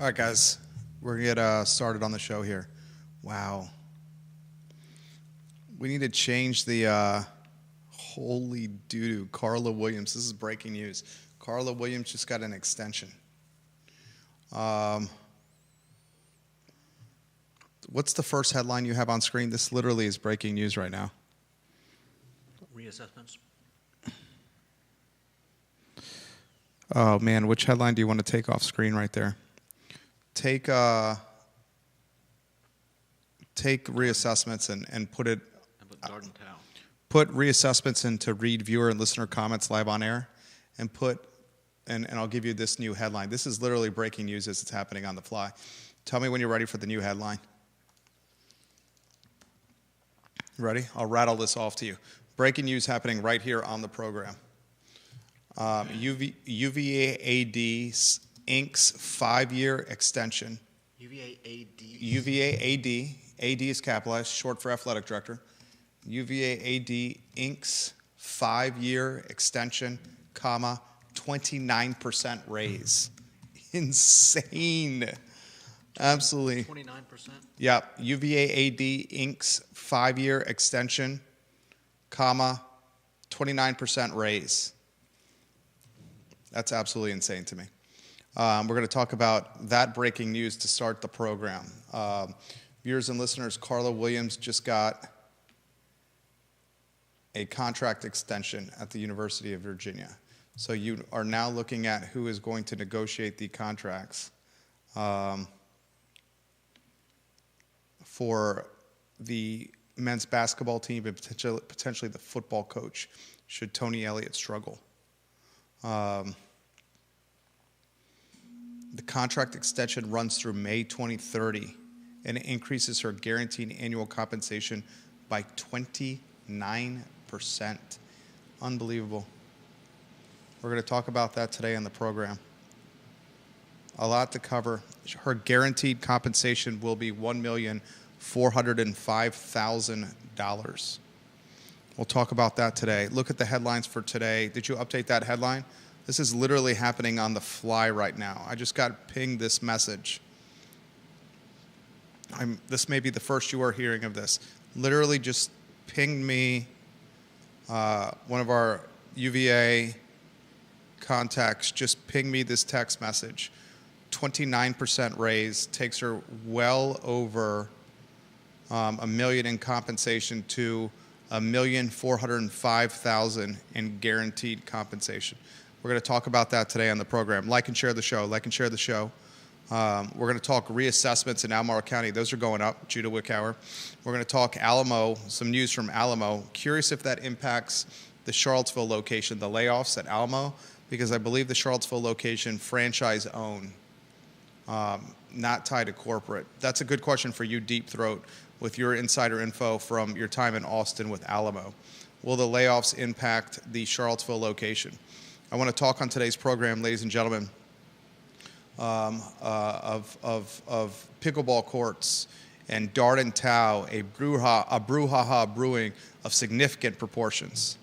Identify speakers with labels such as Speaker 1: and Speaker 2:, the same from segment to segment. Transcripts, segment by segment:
Speaker 1: All right, guys, we're going to get started on the show here. Wow. We need to change the holy doo-doo. Carla Williams, this is breaking news. Carla Williams just got an extension. What's the first headline you have on screen? This literally is breaking news right now.
Speaker 2: Reassessments.
Speaker 1: Oh, man, which headline do you want to take off screen right there? Take reassessments and put it.
Speaker 2: Garden Towel.
Speaker 1: Put reassessments into read viewer and listener comments live on air, and I'll give you this new headline. This is literally breaking news as it's happening on the fly. Tell me when you're ready for the new headline. Ready? I'll rattle this off to you. Breaking news happening right here on the program. UVA-AD Inc.'s 5-year extension.
Speaker 2: UVA-AD.
Speaker 1: UVA-AD. AD is capitalized, short for athletic director. UVA-AD Inc.'s 5-year extension, 29% raise. Insane. Absolutely.
Speaker 2: 29%?
Speaker 1: Yeah. UVA-AD Inc.'s 5-year extension, 29% raise. That's absolutely insane to me. We're going to talk about that breaking news to start the program. Viewers and listeners, Carla Williams just got a contract extension at the University of Virginia. So you are now looking at who is going to negotiate the contracts for the men's basketball team and potentially the football coach should Tony Elliott struggle. The contract extension runs through May 2030 and it increases her guaranteed annual compensation by 29%. Unbelievable. We're going to talk about that today on the program. A lot to cover. Her guaranteed compensation will be $1,405,000. We'll talk about that today. Look at the headlines for today. Did you update that headline? This is literally happening on the fly right now. I just got pinged this message. This may be the first you are hearing of this. Literally just pinged me one of our UVA contacts just pinged me this text message. 29% raise takes her well over $1 million in compensation to $1,405,000 in guaranteed compensation. We're going to talk about that today on the program. Like and share the show. Like and share the show. We're going to talk reassessments in Albemarle County. Those are going up. Judah Wickhauer. We're going to talk Alamo, some news from Alamo. Curious if that impacts the Charlottesville location, the layoffs at Alamo, because I believe the Charlottesville location franchise-owned, not tied to corporate. That's a good question for you, Deep Throat, with your insider info from your time in Austin with Alamo. Will the layoffs impact the Charlottesville location? I want to talk on today's program, ladies and gentlemen, of pickleball courts and Darden Tao, a brouhaha brewing of significant proportions.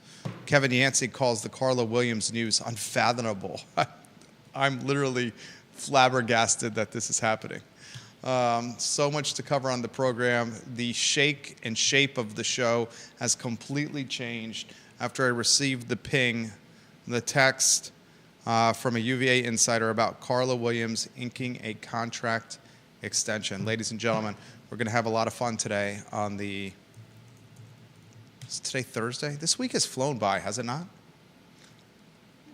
Speaker 1: Kevin Yancey calls the Carla Williams news unfathomable. I'm literally flabbergasted that this is happening. So much to cover on the program. The shake and shape of the show has completely changed after I received the ping, the text from a UVA insider about Carla Williams inking a contract extension. Ladies and gentlemen, we're going to have a lot of fun today on the... Is today Thursday? This week has flown by, has it not?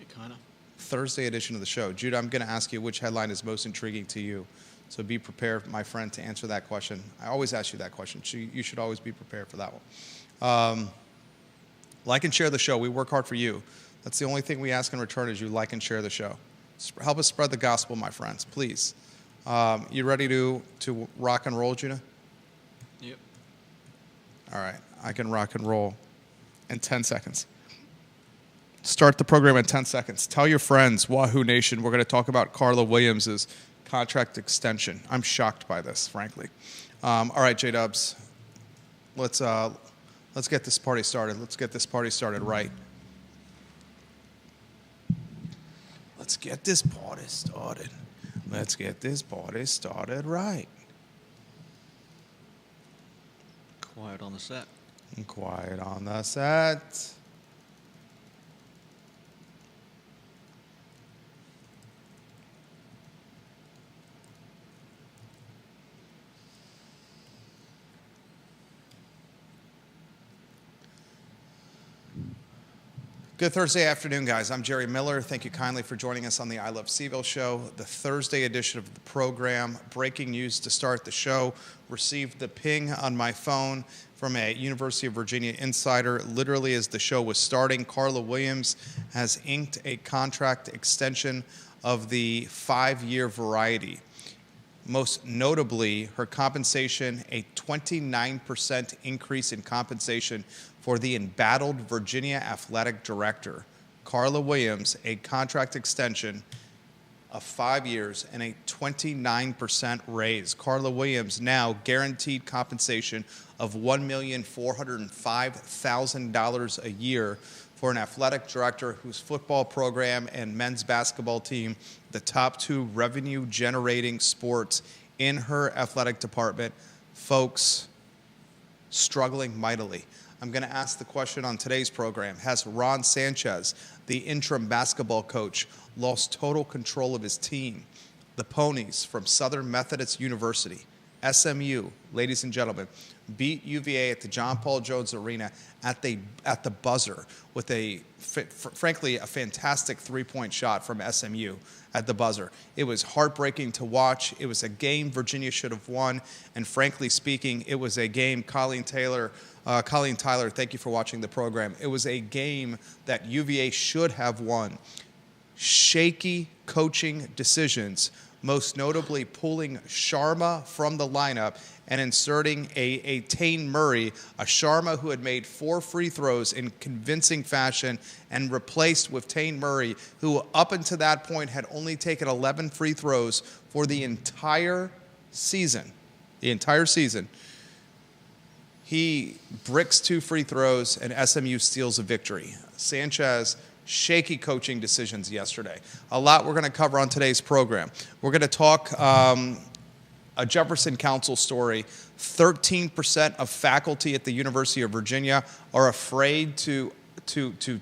Speaker 2: Kind of.
Speaker 1: Thursday edition of the show. Judah, I'm going to ask you which headline is most intriguing to you. So be prepared, my friend, to answer that question. I always ask you that question. So you should always be prepared for that one. Like and share the show. We work hard for you. That's the only thing we ask in return is you like and share the show. Help us spread the gospel, my friends, please. You ready to rock and roll, Judah?
Speaker 2: Yep.
Speaker 1: All right. I can rock and roll in 10 seconds. Start the program in 10 seconds. Tell your friends, Wahoo Nation, we're going to talk about Carla Williams' contract extension. I'm shocked by this, frankly. All right, J-Dubs, let's get this party started. Let's get this party started right. Let's get this party started. Let's get this party started right.
Speaker 2: Quiet on the set.
Speaker 1: And quiet on the set. Good Thursday afternoon, guys. I'm Jerry Miller. Thank you kindly for joining us on the I Love CVille show, the Thursday edition of the program. Breaking news to start the show. Received the ping on my phone from a University of Virginia insider literally as the show was starting. Carla Williams has inked a contract extension of the 5-year variety. Most notably, her compensation, a 29% increase in compensation for the embattled Virginia athletic director. Carla Williams, a contract extension of 5 years and a 29% raise. Carla Williams now guaranteed compensation of $1,405,000 a year for an athletic director whose football program and men's basketball team, the top 2 revenue-generating sports in her athletic department, folks, struggling mightily. I'm going to ask the question on today's program, has Ron Sanchez, the interim basketball coach, lost total control of his team? The Ponies from Southern Methodist University, SMU, ladies and gentlemen, beat UVA at the John Paul Jones Arena at the buzzer with frankly a fantastic 3-point shot from SMU at the buzzer. It was heartbreaking to watch. It was a game Virginia should have won, and frankly speaking, it was a game Colleen Tyler, thank you for watching the program. It was a game that UVA should have won. Shaky coaching decisions, most notably pulling Sharma from the lineup and inserting a Tane Murray, a Sharma who had made 4 free throws in convincing fashion, and replaced with Tane Murray, who up until that point had only taken 11 free throws for the entire season. He bricks 2 free throws, and SMU steals a victory. Sanchez, shaky coaching decisions yesterday. A lot we're going to cover on today's program. We're going to talk a Jefferson Council story. 13% of faculty at the University of Virginia are afraid to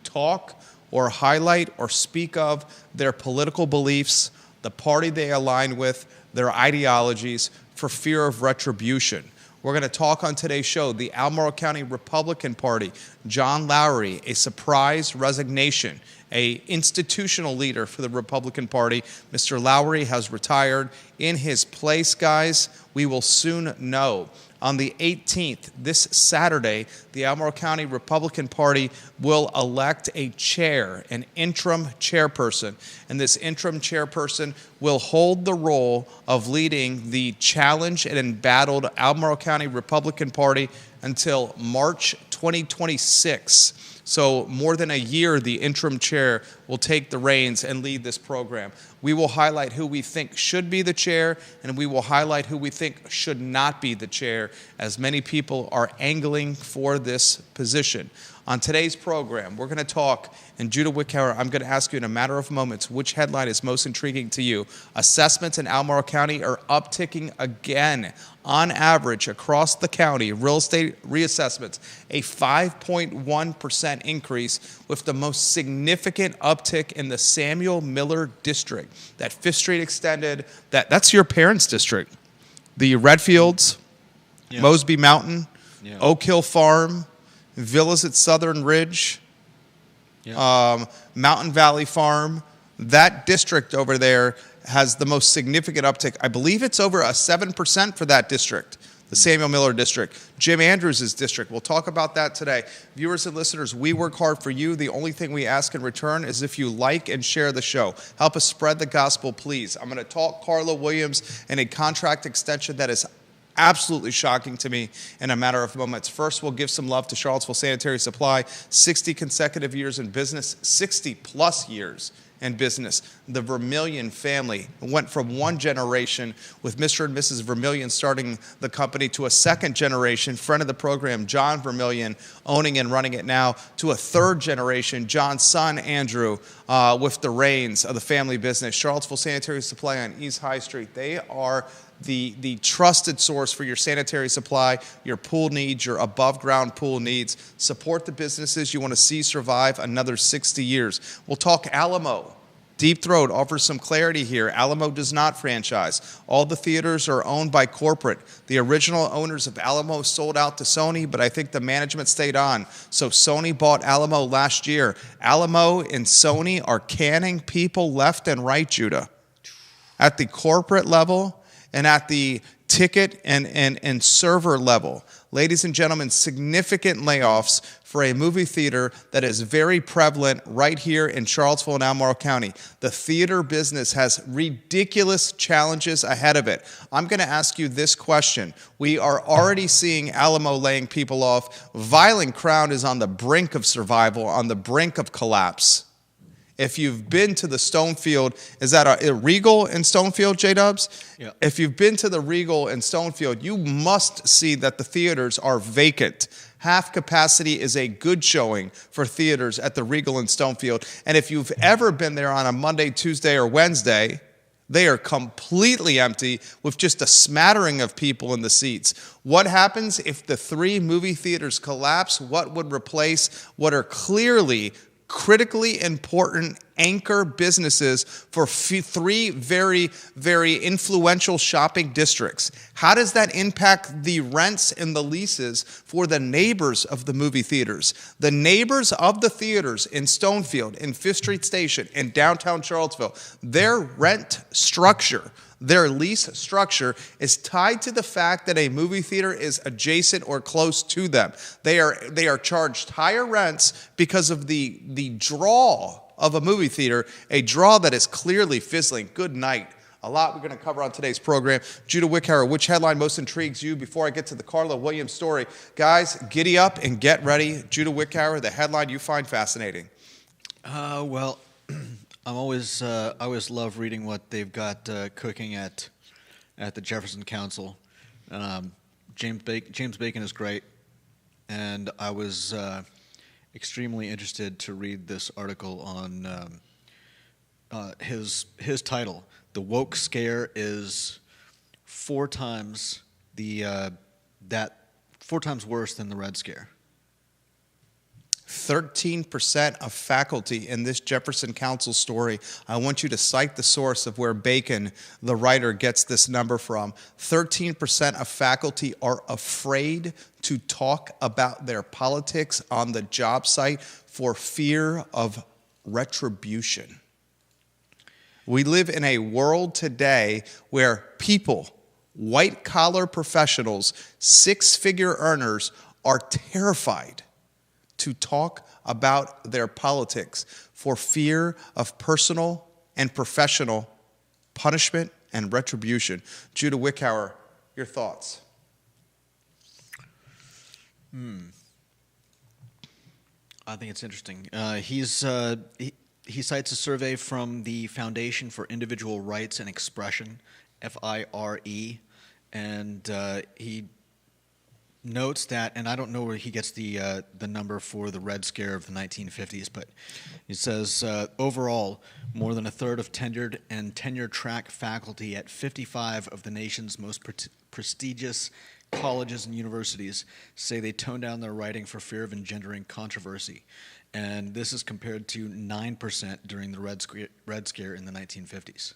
Speaker 1: talk or highlight or speak of their political beliefs, the party they align with, their ideologies, for fear of retribution. We're going to talk on today's show the Albemarle County Republican Party, John Lowry, a surprise resignation, an institutional leader for the Republican Party. Mr. Lowry has retired. In his place, guys, we will soon know. On the 18th, this Saturday, the Albemarle County Republican Party will elect a chair, an interim chairperson. And this interim chairperson will hold the role of leading the challenged and embattled Albemarle County Republican Party until March 2026. So more than a year, the interim chair will take the reins and lead this program. We will highlight who we think should be the chair, and we will highlight who we think should not be the chair, as many people are angling for this position. On today's program, we're going to talk, and Judah Wickhauer, I'm going to ask you in a matter of moments which headline is most intriguing to you. Assessments in Albemarle County are upticking again. On average, across the county, real estate reassessments, a 5.1% increase, with the most significant uptick in the Samuel Miller district. That 5th Street extended, that's your parents' district. The Redfields,
Speaker 2: Yeah.
Speaker 1: Mosby Mountain,
Speaker 2: Yeah.
Speaker 1: Oak Hill Farm, Villas at Southern Ridge,
Speaker 2: Yeah.
Speaker 1: Mountain Valley Farm. That district over there has the most significant uptick. I believe it's over a 7% for that district, the Samuel Miller district. Jim Andrews' district. We'll talk about that today. Viewers and listeners, we work hard for you. The only thing we ask in return is if you like and share the show. Help us spread the gospel, please. I'm going to talk Carla Williams and a contract extension that is absolutely shocking to me in a matter of moments. First, we'll give some love to Charlottesville Sanitary Supply. 60 consecutive years in business, 60 plus years and business. The Vermillion family went from one generation with Mr. and Mrs. Vermillion starting the company to a second generation, friend of the program, John Vermillion, owning and running it now, to a third generation, John's son, Andrew, with the reins of the family business. Charlottesville Sanitary Supply on East High Street. They are the trusted source for your sanitary supply, your pool needs, your above-ground pool needs. Support the businesses you want to see survive another 60 years. We'll talk Alamo. Deep Throat offers some clarity here. Alamo does not franchise. All the theaters are owned by corporate. The original owners of Alamo sold out to Sony, but I think the management stayed on. So Sony bought Alamo last year. Alamo and Sony are canning people left and right, Judah. At the corporate level, and at the ticket and server level. Ladies and gentlemen, significant layoffs for a movie theater that is very prevalent right here in Charlottesville and Albemarle County. The theater business has ridiculous challenges ahead of it. I'm going to ask you this question. We are already seeing Alamo laying people off. Violent Crown is on the brink of survival, on the brink of collapse. If you've been to the Stonefield, is that a Regal in Stonefield, J-Dubs?
Speaker 2: Yeah.
Speaker 1: If you've been to the Regal in Stonefield, you must see that the theaters are vacant. Half capacity is a good showing for theaters at the Regal in Stonefield. And if you've ever been there on a Monday, Tuesday, or Wednesday, they are completely empty with just a smattering of people in the seats. What happens if the 3 movie theaters collapse? What would replace what are clearly critically important anchor businesses for 3 very, very influential shopping districts? How does that impact the rents and the leases for the neighbors of the movie theaters? The neighbors of the theaters in Stonefield, in Fifth Street Station, in downtown Charlottesville, their rent structure, their lease structure is tied to the fact that a movie theater is adjacent or close to them. They are charged higher rents because of the draw of a movie theater, a draw that is clearly fizzling. Good night. A lot we're going to cover on today's program. Judah Wickhauer, which headline most intrigues you before I get to the Carla Williams story? Guys, giddy up and get ready. Judah Wickhauer, the headline you find fascinating.
Speaker 2: Well, I always love reading what they've got cooking at the Jefferson Council. James Bacon is great, and I was extremely interested to read this article on his title. The woke scare is 4 times worse than the red scare.
Speaker 1: 13% of faculty in this Jefferson Council story. I want you to cite the source of where Bacon, the writer, gets this number from. 13% of faculty are afraid to talk about their politics on the job site for fear of retribution. We live in a world today where people, white-collar professionals, 6-figure earners, are terrified to talk about their politics for fear of personal and professional punishment and retribution. Judah Wickhauer, your thoughts?
Speaker 2: I think it's interesting. He cites a survey from the Foundation for Individual Rights and Expression, FIRE, and he notes that, and I don't know where he gets the number for the Red Scare of the 1950s, but he says overall, more than a third of tenured and tenure-track faculty at 55 of the nation's most prestigious colleges and universities say they tone down their writing for fear of engendering controversy, and this is compared to 9% during the Red Scare in the 1950s.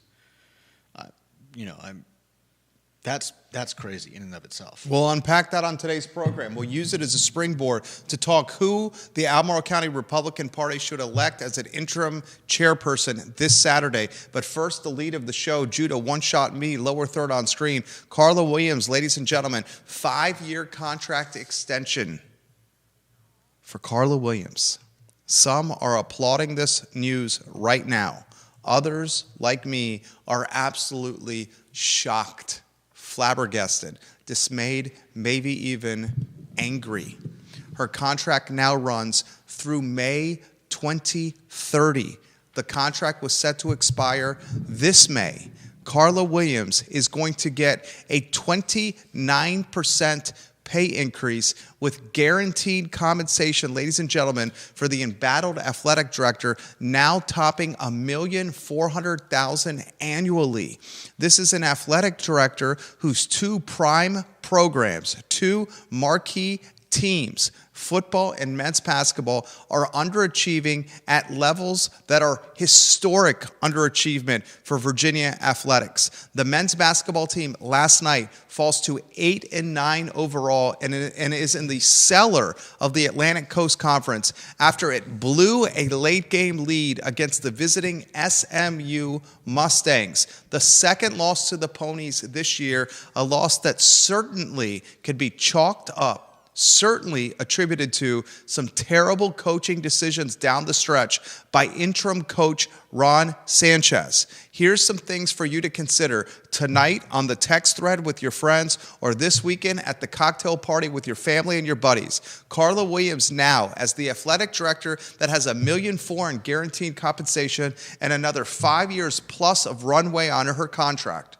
Speaker 2: That's crazy in and of itself.
Speaker 1: We'll unpack that on today's program. We'll use it as a springboard to talk who the Albemarle County Republican Party should elect as an interim chairperson this Saturday. But first, the lead of the show, Judah, One Shot Me, lower third on screen. Carla Williams, ladies and gentlemen, 5-year contract extension for Carla Williams. Some are applauding this news right now. Others, like me, are absolutely shocked, flabbergasted, dismayed, maybe even angry. Her contract now runs through May 2030. The contract was set to expire this May. Carla Williams is going to get a 29% pay increase with guaranteed compensation, ladies and gentlemen, for the embattled athletic director, now topping $1,400,000 annually. This is an athletic director whose two prime programs, two marquee teams, football and men's basketball, are underachieving at levels that are historic underachievement for Virginia athletics. The men's basketball team last night falls to 8-9 overall and is in the cellar of the Atlantic Coast Conference after it blew a late game lead against the visiting SMU Mustangs. The second loss to the Ponies this year, a loss that certainly could be chalked up, certainly attributed to some terrible coaching decisions down the stretch by interim coach Ron Sanchez. Here's some things for you to consider tonight on the text thread with your friends or this weekend at the cocktail party with your family and your buddies. Carla Williams now as the athletic director that has $1.4 million in guaranteed compensation and another 5 years plus of runway on her contract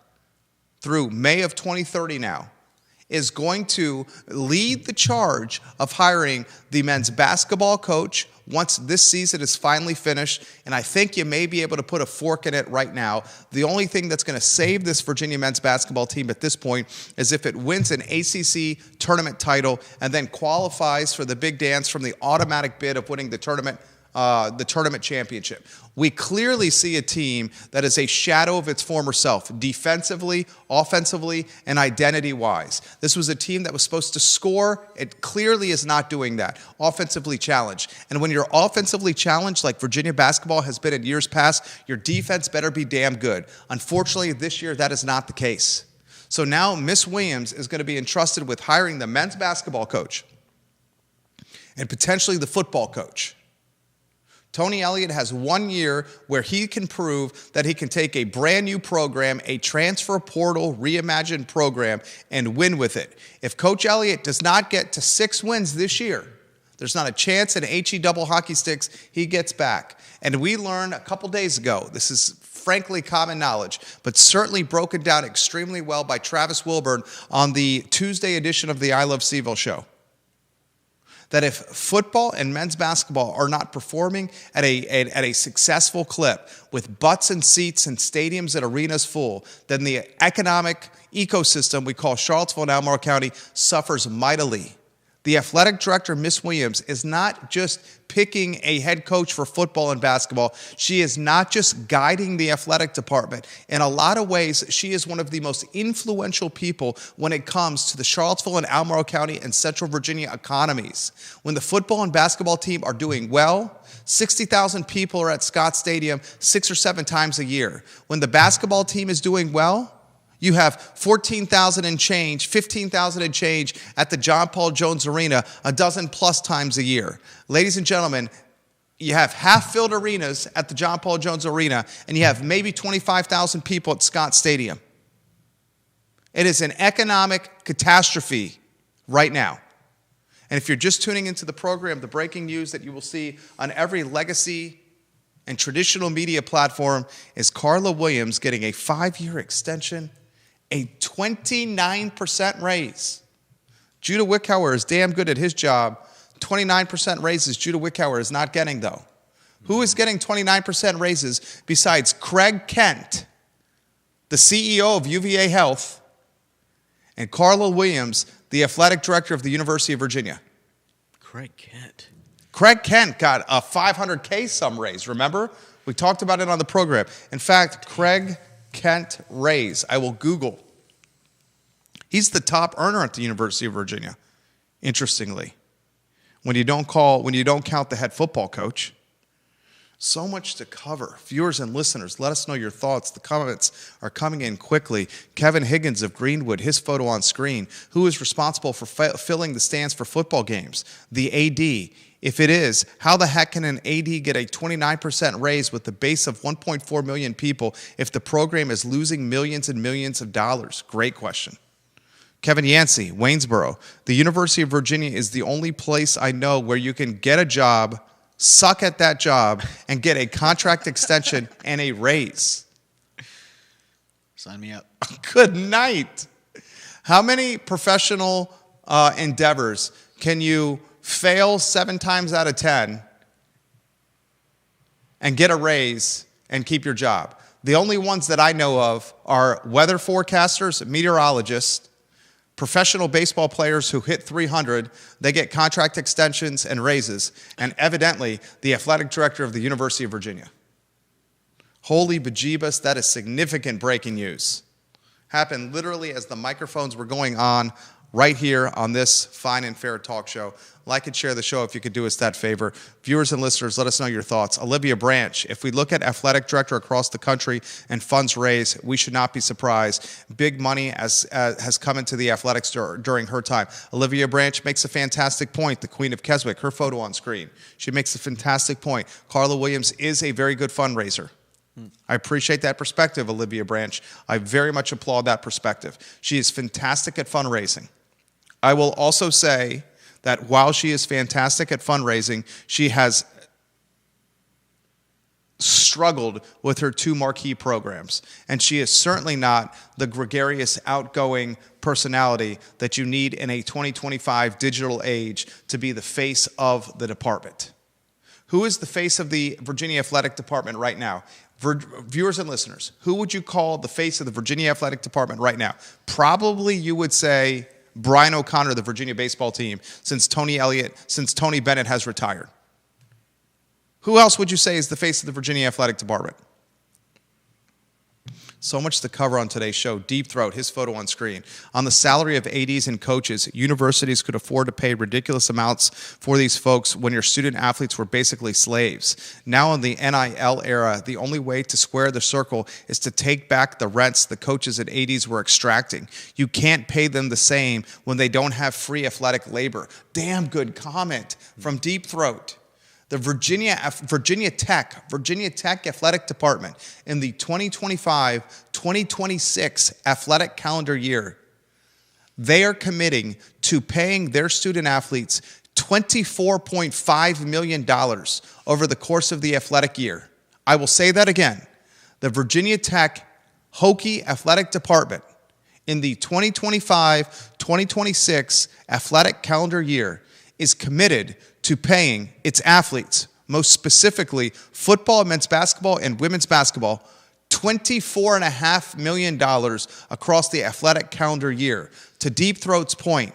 Speaker 1: through May of 2030 now, is going to lead the charge of hiring the men's basketball coach once this season is finally finished, and I think you may be able to put a fork in it right now. The only thing that's going to save this Virginia men's basketball team at this point is if it wins an ACC tournament title and then qualifies for the big dance from the automatic bid of winning the tournament championship. We clearly see a team that is a shadow of its former self, defensively, offensively, and identity-wise. This was a team that was supposed to score. It clearly is not doing that. Offensively challenged. And when you're offensively challenged, like Virginia basketball has been in years past, your defense better be damn good. Unfortunately, this year, that is not the case. So now Miss Williams is going to be entrusted with hiring the men's basketball coach and potentially the football coach. Tony Elliott has 1 year where he can prove that he can take a brand new program, a transfer portal reimagined program, and win with it. If Coach Elliott does not get to 6 wins this year, there's not a chance in HE double hockey sticks he gets back. And we learned a couple days ago, this is frankly common knowledge, but certainly broken down extremely well by Travis Wilburn on the Tuesday edition of the I Love CVille show, that if football and men's basketball are not performing at a successful clip with butts and seats and stadiums and arenas full, then the economic ecosystem we call Charlottesville and Albemarle County suffers mightily. The athletic director, Miss Williams, is not just picking a head coach for football and basketball. She is not just guiding the athletic department. In a lot of ways, she is one of the most influential people when it comes to the Charlottesville and Albemarle County and Central Virginia economies. When the football and basketball team are doing well, 60,000 people are at Scott Stadium 6 or 7 times a year. When the basketball team is doing well, you have 14,000 and change, 15,000 and change at the John Paul Jones Arena a dozen plus times a year. Ladies and gentlemen, you have half-filled arenas at the John Paul Jones Arena, and you have maybe 25,000 people at Scott Stadium. It is an economic catastrophe right now. And if you're just tuning into the program, the breaking news that you will see on every legacy and traditional media platform is Carla Williams getting a 5-year extension, a 29% raise. Judah Wickhauer is damn good at his job. 29% raises Judah Wickhauer is not getting, though. Who is getting 29% raises besides Craig Kent, the CEO of UVA Health, and Carla Williams, the athletic director of the University of Virginia?
Speaker 2: Craig Kent.
Speaker 1: Craig Kent got a $500K some raise, remember? We talked about it on the program. In fact, Craig Kent raise, I will Google. He's the top earner at the University of Virginia, interestingly, when you don't count the head football coach. So much to cover. Viewers and listeners, let us know your thoughts. The comments are coming in quickly. Kevin Higgins of Greenwood, his photo on screen. Who is responsible for filling the stands for football games? The AD. If it is, how the heck can an AD get a 29% raise with the base of 1.4 million people if the program is losing millions and millions of dollars? Great question. Kevin Yancey, Waynesboro. The University of Virginia is the only place I know where you can get a job suck at that job, and get a contract extension and a raise.
Speaker 2: Sign me up.
Speaker 1: Good night. How many professional endeavors can you fail 7 times out of 10 and get a raise and keep your job? The only ones that I know of are weather forecasters, meteorologists, professional baseball players who hit 300, they get contract extensions and raises, and evidently the athletic director of the University of Virginia. Holy bejeebus, that is significant breaking news. Happened literally as the microphones were going on right here on this fine and fair talk show. Like and share the show if you could do us that favor. Viewers and listeners, let us know your thoughts. Olivia Branch, if we look at athletic director across the country and funds raised, we should not be surprised. Big money has come into the athletics during her time. Olivia Branch makes a fantastic point. The Queen of Keswick, her photo on screen. She makes a fantastic point. Carla Williams is a very good fundraiser. I appreciate that perspective, Olivia Branch. I very much applaud that perspective. She is fantastic at fundraising. I will also say that while she is fantastic at fundraising, she has struggled with her 2 marquee programs. And she is certainly not the gregarious, outgoing personality that you need in a 2025 digital age to be the face of the department. Who is the face of the Virginia Athletic Department right now? Viewers and listeners, who would you call the face of the Virginia Athletic Department right now? Probably you would say Brian O'Connor, the Virginia baseball team, since Tony Bennett has retired. Who else would you say is the face of the Virginia Athletic Department? So much to cover on today's show. Deep Throat, his photo on screen. On the salary of ADs and coaches, universities could afford to pay ridiculous amounts for these folks when your student athletes were basically slaves. Now in the NIL era, the only way to square the circle is to take back the rents the coaches and ADs were extracting. You can't pay them the same when they don't have free athletic labor. Damn good comment from Deep Throat. The Virginia Tech Athletic Department in the 2025-2026 athletic calendar year, they are committing to paying their student athletes $24.5 million over the course of the athletic year. I will say that again. The Virginia Tech Hokie Athletic Department in the 2025-2026 athletic calendar year is committed to paying its athletes, most specifically football, men's basketball, and women's basketball, $24.5 million across the athletic calendar year. To Deep Throat's point,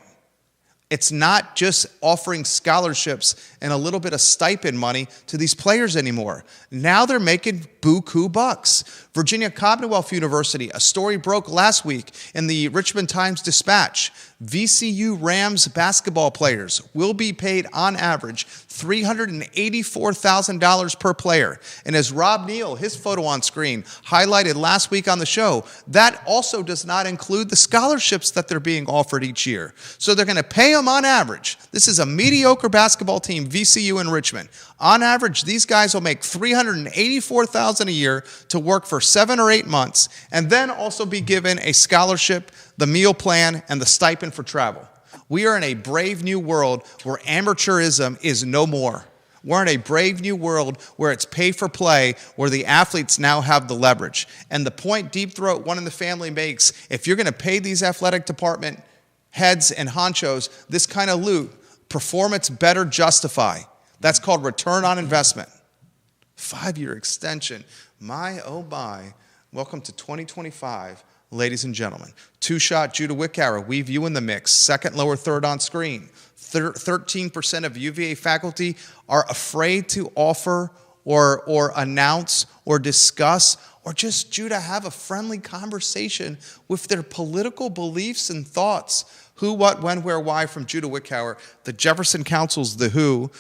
Speaker 1: it's not just offering scholarships and a little bit of stipend money to these players anymore. Now they're making buku bucks. Virginia Commonwealth University, a story broke last week in the Richmond Times-Dispatch. VCU Rams basketball players will be paid on average $384,000 per player. And as Rob Neal, his photo on screen, highlighted last week on the show, that also does not include the scholarships that they're being offered each year. So they're going to pay them on average. This is a mediocre basketball team, VCU in Richmond. On average, these guys will make $384,000 a year to work for 7 or 8 months, and then also be given a scholarship, the meal plan, and the stipend for travel. We are in a brave new world where amateurism is no more. We're in a brave new world where it's pay for play, where the athletes now have the leverage. And the point Deep Throat, one in the family, makes, if you're going to pay these athletic department heads and honchos this kind of loot, performance better justify. That's called return on investment. 5-year extension. My, oh my. Welcome to 2025, ladies and gentlemen. Two-shot Judah Wickower, we view in the mix. Second, lower, third on screen. 13% of UVA faculty are afraid to offer or announce or discuss or just, Judah, have a friendly conversation with their political beliefs and thoughts. Who, what, when, where, why from Judah Wickower. The Jefferson Council's The Who.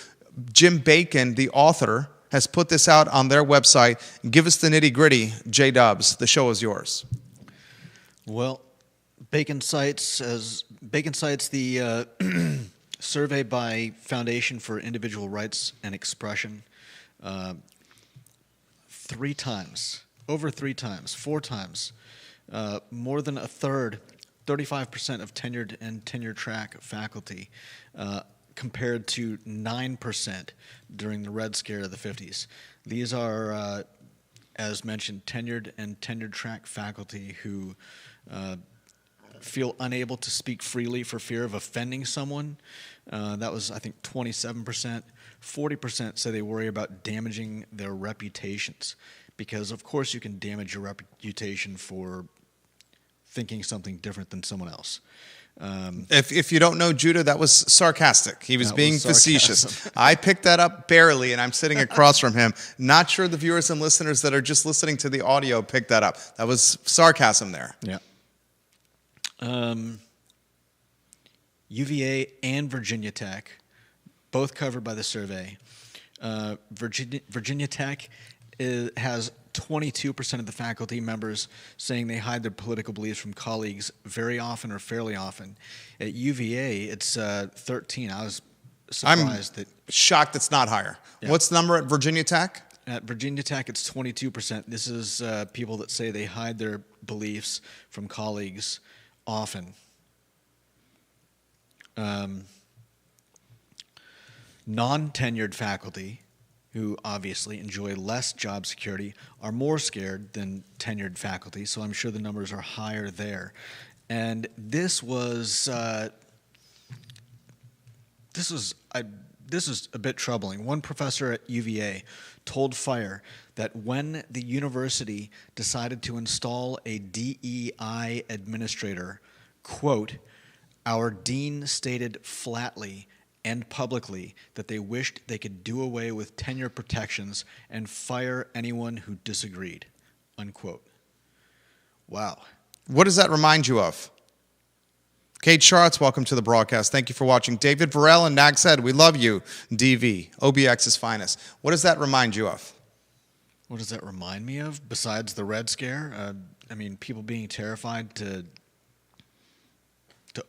Speaker 1: Jim Bacon, the author, has put this out on their website. Give us the nitty-gritty, J-Dubs. The show is yours.
Speaker 2: Well, Bacon cites the survey by Foundation for Individual Rights and Expression 3 times, over 3 times, 4 times, more than a third, 35% of tenured and tenure track faculty compared to 9% during the Red Scare of the 50s. These are, as mentioned, tenured and tenured-track faculty who feel unable to speak freely for fear of offending someone. That was, I think, 27%. 40% say they worry about damaging their reputations, because, of course, you can damage your reputation for thinking something different than someone else.
Speaker 1: If you don't know Judah, that was sarcastic. He was being facetious. I picked that up barely, and I'm sitting across from him. Not sure the viewers and listeners that are just listening to the audio picked that up. That was sarcasm there.
Speaker 2: Yeah. UVA and Virginia Tech, both covered by the survey. Virginia Tech has 22% of the faculty members saying they hide their political beliefs from colleagues very often or fairly often. At UVA, it's 13. I was surprised that.
Speaker 1: Shocked it's not higher. Yeah. What's the number at Virginia Tech?
Speaker 2: At Virginia Tech, it's 22%. This is people that say they hide their beliefs from colleagues often. Non-tenured faculty, who obviously enjoy less job security, are more scared than tenured faculty, so I'm sure the numbers are higher there. And this was a bit troubling. One professor at UVA told Fire that when the university decided to install a DEI administrator, quote, "Our dean stated flatly and publicly that they wished they could do away with tenure protections and fire anyone who disagreed," unquote. Wow.
Speaker 1: What does that remind you of? Kate Schartz, welcome to the broadcast. Thank you for watching. David Varel and Nags Head, we love you. DV, OBX's finest. What does that remind you of?
Speaker 2: What does that remind me of, besides the Red Scare? People being terrified to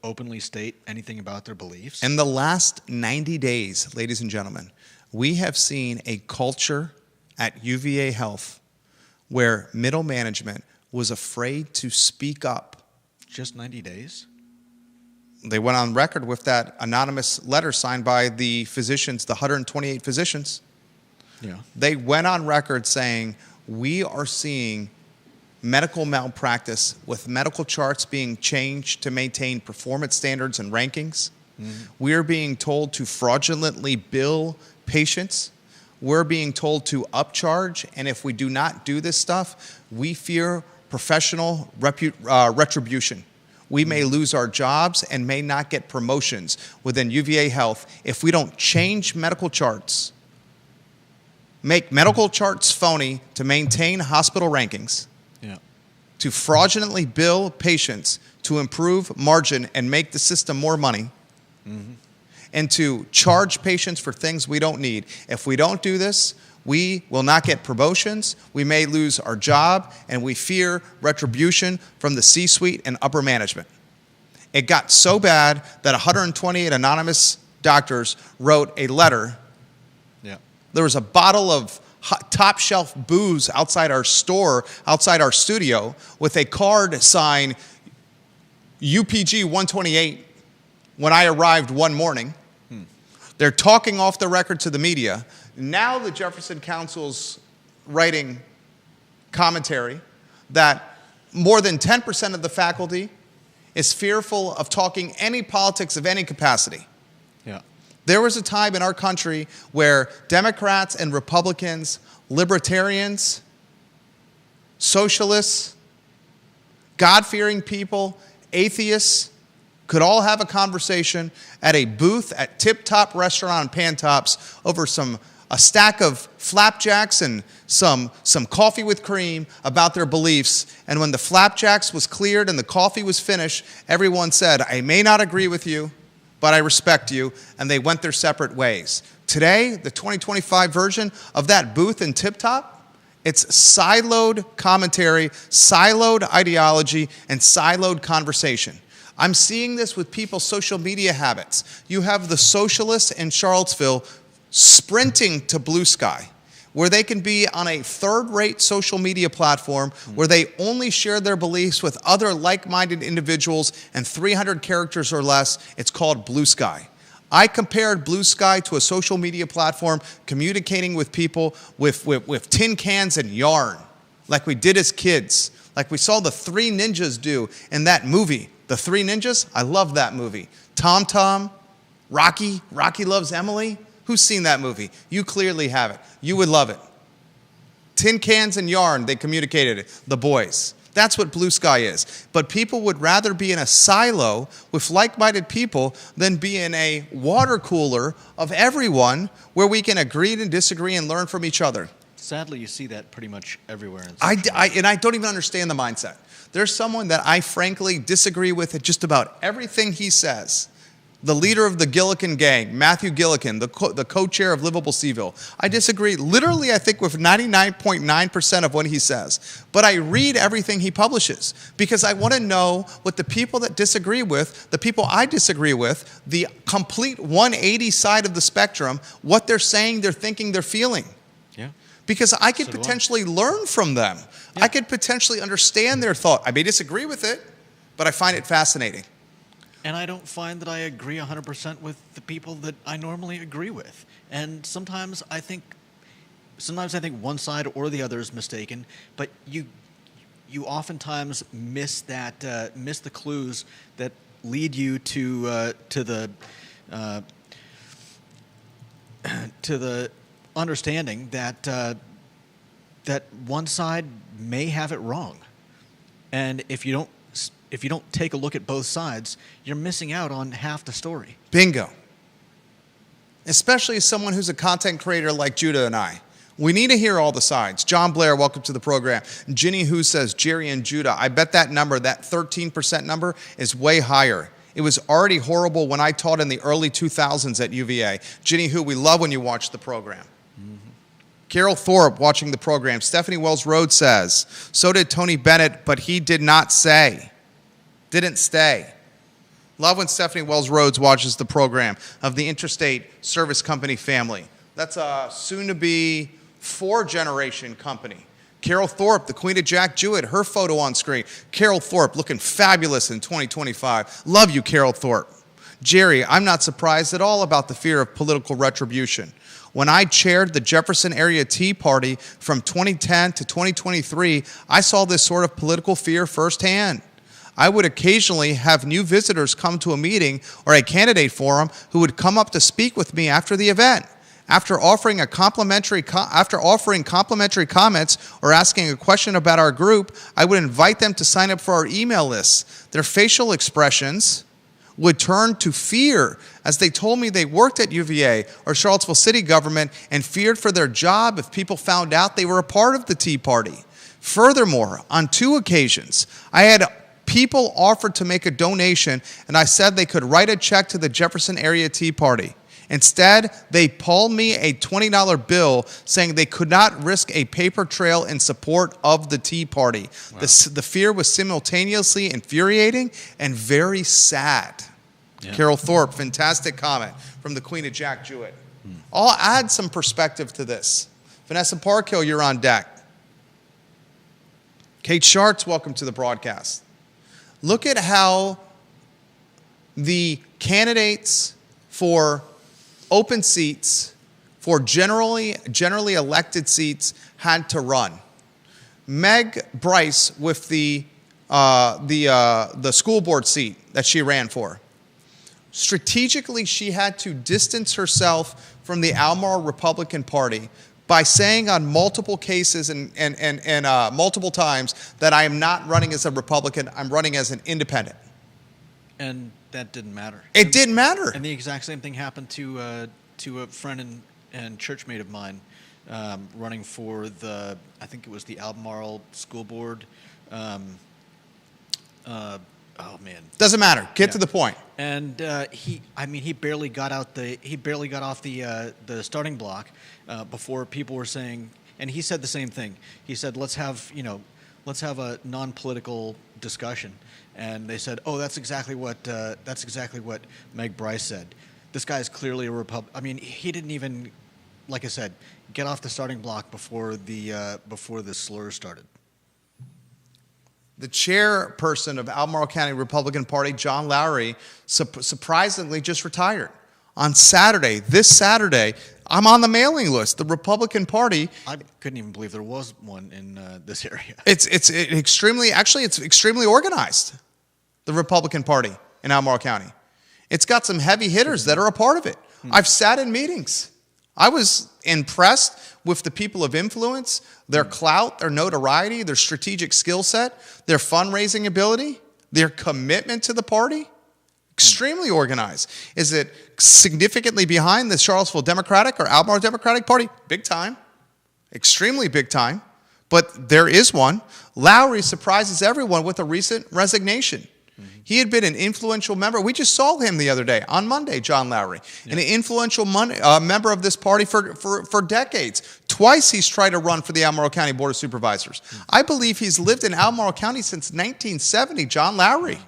Speaker 2: openly state anything about their beliefs.
Speaker 1: In the last 90 days, ladies and gentlemen, we have seen a culture at UVA Health where middle management was afraid to speak up.
Speaker 2: Just 90 days?
Speaker 1: They went on record with that anonymous letter signed by the physicians, the 128 physicians.
Speaker 2: Yeah.
Speaker 1: They went on record saying, we are seeing medical malpractice with medical charts being changed to maintain performance standards and rankings. Mm-hmm. We're being told to fraudulently bill patients. We're being told to upcharge. And if we do not do this stuff, we fear professional retribution. We may lose our jobs and may not get promotions within UVA Health if we don't change medical charts, make medical charts phony to maintain hospital rankings, to fraudulently bill patients to improve margin and make the system more money, and to charge patients for things we don't need. If we don't do this, we will not get promotions, we may lose our job, and we fear retribution from the C-suite and upper management. It got so bad that 128 anonymous doctors wrote a letter.
Speaker 2: Yeah.
Speaker 1: There was a bottle of top shelf booze outside our store, outside our studio, with a card signed UPG 128 when I arrived one morning. They're talking off the record to the media. Now the Jefferson Council's writing commentary that more than 10% of the faculty is fearful of talking any politics of any capacity.
Speaker 2: Yeah.
Speaker 1: There was a time in our country where Democrats and Republicans, libertarians, socialists, God-fearing people, atheists, could all have a conversation at a booth at Tip Top Restaurant on Pantops over a stack of flapjacks and some coffee with cream about their beliefs. And when the flapjacks was cleared and the coffee was finished, everyone said, I may not agree with you, but I respect you, and they went their separate ways. Today, the 2025 version of that booth in Tip Top, it's siloed commentary, siloed ideology, and siloed conversation. I'm seeing this with people's social media habits. You have the socialists in Charlottesville sprinting to Blue Sky, where they can be on a third-rate social media platform where they only share their beliefs with other like-minded individuals and 300 characters or less. It's called Blue Sky. I compared Blue Sky to a social media platform communicating with people with tin cans and yarn, like we did as kids, like we saw the Three Ninjas do in that movie. The Three Ninjas, I love that movie. Tom Tom, Rocky Loves Emily. Who's seen that movie? You clearly haven't. You would love it. Tin cans and yarn, they communicated it, the boys. That's what Blue Sky is. But people would rather be in a silo with like-minded people than be in a water cooler of everyone where we can agree and disagree and learn from each other.
Speaker 2: Sadly, you see that pretty much everywhere.
Speaker 1: And I don't even understand the mindset. There's someone that I frankly disagree with at just about everything he says. The leader of the Gillikin gang, Matthew Gillikin, the co-chair of Livable CVille. I disagree literally, I think, with 99.9% of what he says. But I read everything he publishes because I want to know what the people that disagree with, the people I disagree with, the complete 180 side of the spectrum, what they're saying, they're thinking, they're feeling.
Speaker 2: Yeah.
Speaker 1: Because I could potentially learn from them. Yeah. I could potentially understand their thought. I may disagree with it, but I find it fascinating.
Speaker 2: And I don't find that I agree 100% with the people that I normally agree with. And sometimes I think one side or the other is mistaken, but you oftentimes miss the clues that lead you to the understanding that one side may have it wrong. And if you don't take a look at both sides, you're missing out on half the story.
Speaker 1: Bingo. Especially as someone who's a content creator like Judah and I. We need to hear all the sides. John Blair, welcome to the program. Ginny Who says, Jerry and Judah, I bet that number, that 13% number, is way higher. It was already horrible when I taught in the early 2000s at UVA. Ginny Who, we love when you watch the program. Carol Thorpe watching the program. Stephanie Wells Rhodes says, so did Tony Bennett, but he did not say. Didn't stay. Love when Stephanie Wells Rhodes watches the program of the Interstate Service Company family. That's a soon-to-be 4-generation company. Carol Thorpe, the Queen of Jack Jewett, her photo on screen. Carol Thorpe looking fabulous in 2025. Love you, Carol Thorpe. Jerry, I'm not surprised at all about the fear of political retribution. When I chaired the Jefferson Area Tea Party from 2010 to 2023, I saw this sort of political fear firsthand. I would occasionally have new visitors come to a meeting or a candidate forum who would come up to speak with me after the event. After offering complimentary comments or asking a question about our group, I would invite them to sign up for our email list. Their facial expressions would turn to fear as they told me they worked at UVA or Charlottesville City government and feared for their job if people found out they were a part of the Tea Party. Furthermore, on 2 occasions, I had people offered to make a donation, and I said they could write a check to the Jefferson Area Tea Party. Instead, they pulled me a $20 bill saying they could not risk a paper trail in support of the Tea Party. Wow. The fear was simultaneously infuriating and very sad. Yeah. Carol Thorpe, fantastic comment from the Queen of Jack Jewett. I'll add some perspective to this. Vanessa Parkhill, you're on deck. Kate Schartz, welcome to the broadcast. Look at how the candidates for open seats, for generally elected seats, had to run. Meg Bryce with the school board seat that she ran for. Strategically, she had to distance herself from the Albemarle Republican Party by saying on multiple cases and multiple times that I am not running as a Republican, I'm running as an independent.
Speaker 2: And that didn't matter.
Speaker 1: It didn't matter.
Speaker 2: And the exact same thing happened to a friend and churchmate of mine running for I think it was the Albemarle School Board. Oh man,
Speaker 1: doesn't matter. Get to the point.
Speaker 2: And he barely got off the starting block before people were saying. And he said the same thing. He said, "Let's have a non-political discussion." And they said, "Oh, that's exactly what Meg Bryce said. This guy's clearly a Republican." I mean, he didn't even, like I said, get off the starting block before the slur started.
Speaker 1: The chairperson of Albemarle County Republican Party, John Lowry, surprisingly just retired. On Saturday, this Saturday, I'm on the mailing list. The Republican Party.
Speaker 2: I couldn't even believe there was one in this area.
Speaker 1: It's extremely organized. The Republican Party in Albemarle County. It's got some heavy hitters that are a part of it. I've sat in meetings. I was impressed with the people of influence, their clout, their notoriety, their strategic skill set, their fundraising ability, their commitment to the party. Extremely organized. Is it significantly behind the Charlottesville Democratic or Albemarle Democratic Party? Big time. Extremely big time. But there is one. Lowry surprises everyone with a recent resignation. He had been an influential member. We just saw him the other day, on Monday, John Lowry, an influential member of this party for decades. Twice he's tried to run for the Albemarle County Board of Supervisors. I believe he's lived in Albemarle County since 1970, John Lowry.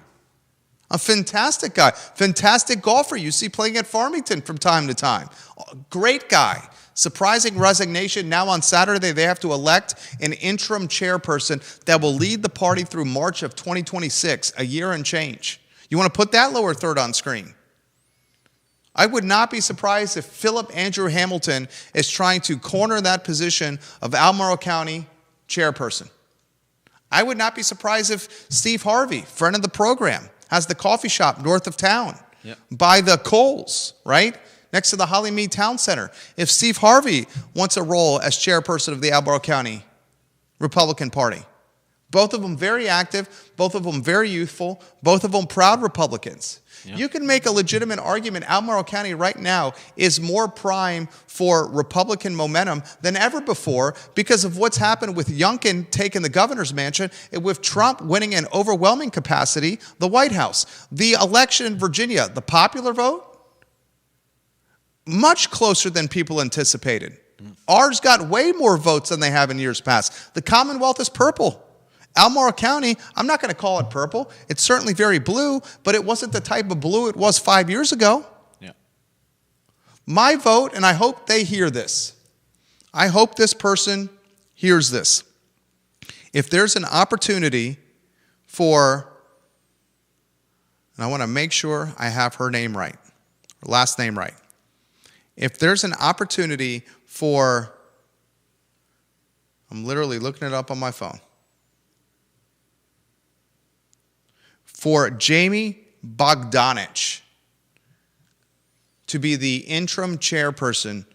Speaker 1: A fantastic guy, fantastic golfer you see playing at Farmington from time to time. Great guy. Surprising resignation. Now on Saturday, they have to elect an interim chairperson that will lead the party through March of 2026, a year and change. You want to put that lower third on screen? I would not be surprised if Philip Andrew Hamilton is trying to corner that position of Albemarle County chairperson. I would not be surprised if Steve Harvey, friend of the program, has the coffee shop north of town by the Coles, right? Next to the Holly Mead Town Center. If Steve Harvey wants a role as chairperson of the Albemarle County Republican Party. Both of them very active, both of them very youthful, both of them proud Republicans. Yeah. You can make a legitimate argument Albemarle County right now is more prime for Republican momentum than ever before because of what's happened with Youngkin taking the governor's mansion and with Trump winning in overwhelming capacity the White House. The election in Virginia, the popular vote, much closer than people anticipated. Ours got way more votes than they have in years past. The Commonwealth is purple. Albemarle County, I'm not going to call it purple. It's certainly very blue, but it wasn't the type of blue it was 5 years ago. Yeah. My vote, and I hope they hear this. I hope this person hears this. If there's an opportunity for, and I want to make sure I have her name right, her last name right. If there's an opportunity for, I'm literally looking it up on my phone, for Jamie Bogdanich to be the interim chairperson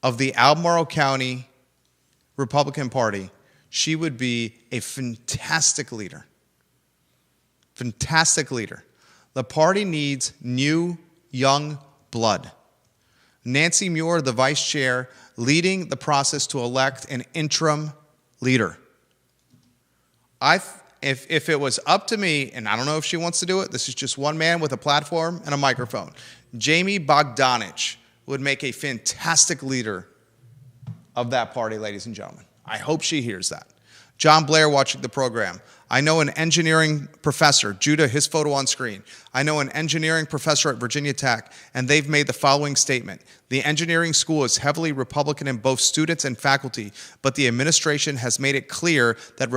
Speaker 1: of the Albemarle County Republican Party, she would be a fantastic leader. Fantastic leader. The party needs new, young blood. Nancy Muir, the vice chair, leading the process to elect an interim leader. If it was up to me, and I don't know if she wants to do it, this is just one man with a platform and a microphone. Jamie Bogdanich would make a fantastic leader of that party, ladies and gentlemen. I hope she hears that. John Blair watching the program. I know an engineering professor, Judah, his photo on screen. I know an engineering professor at Virginia Tech, and they've made the following statement. The engineering school is heavily Republican in both students and faculty, but the administration has made it clear that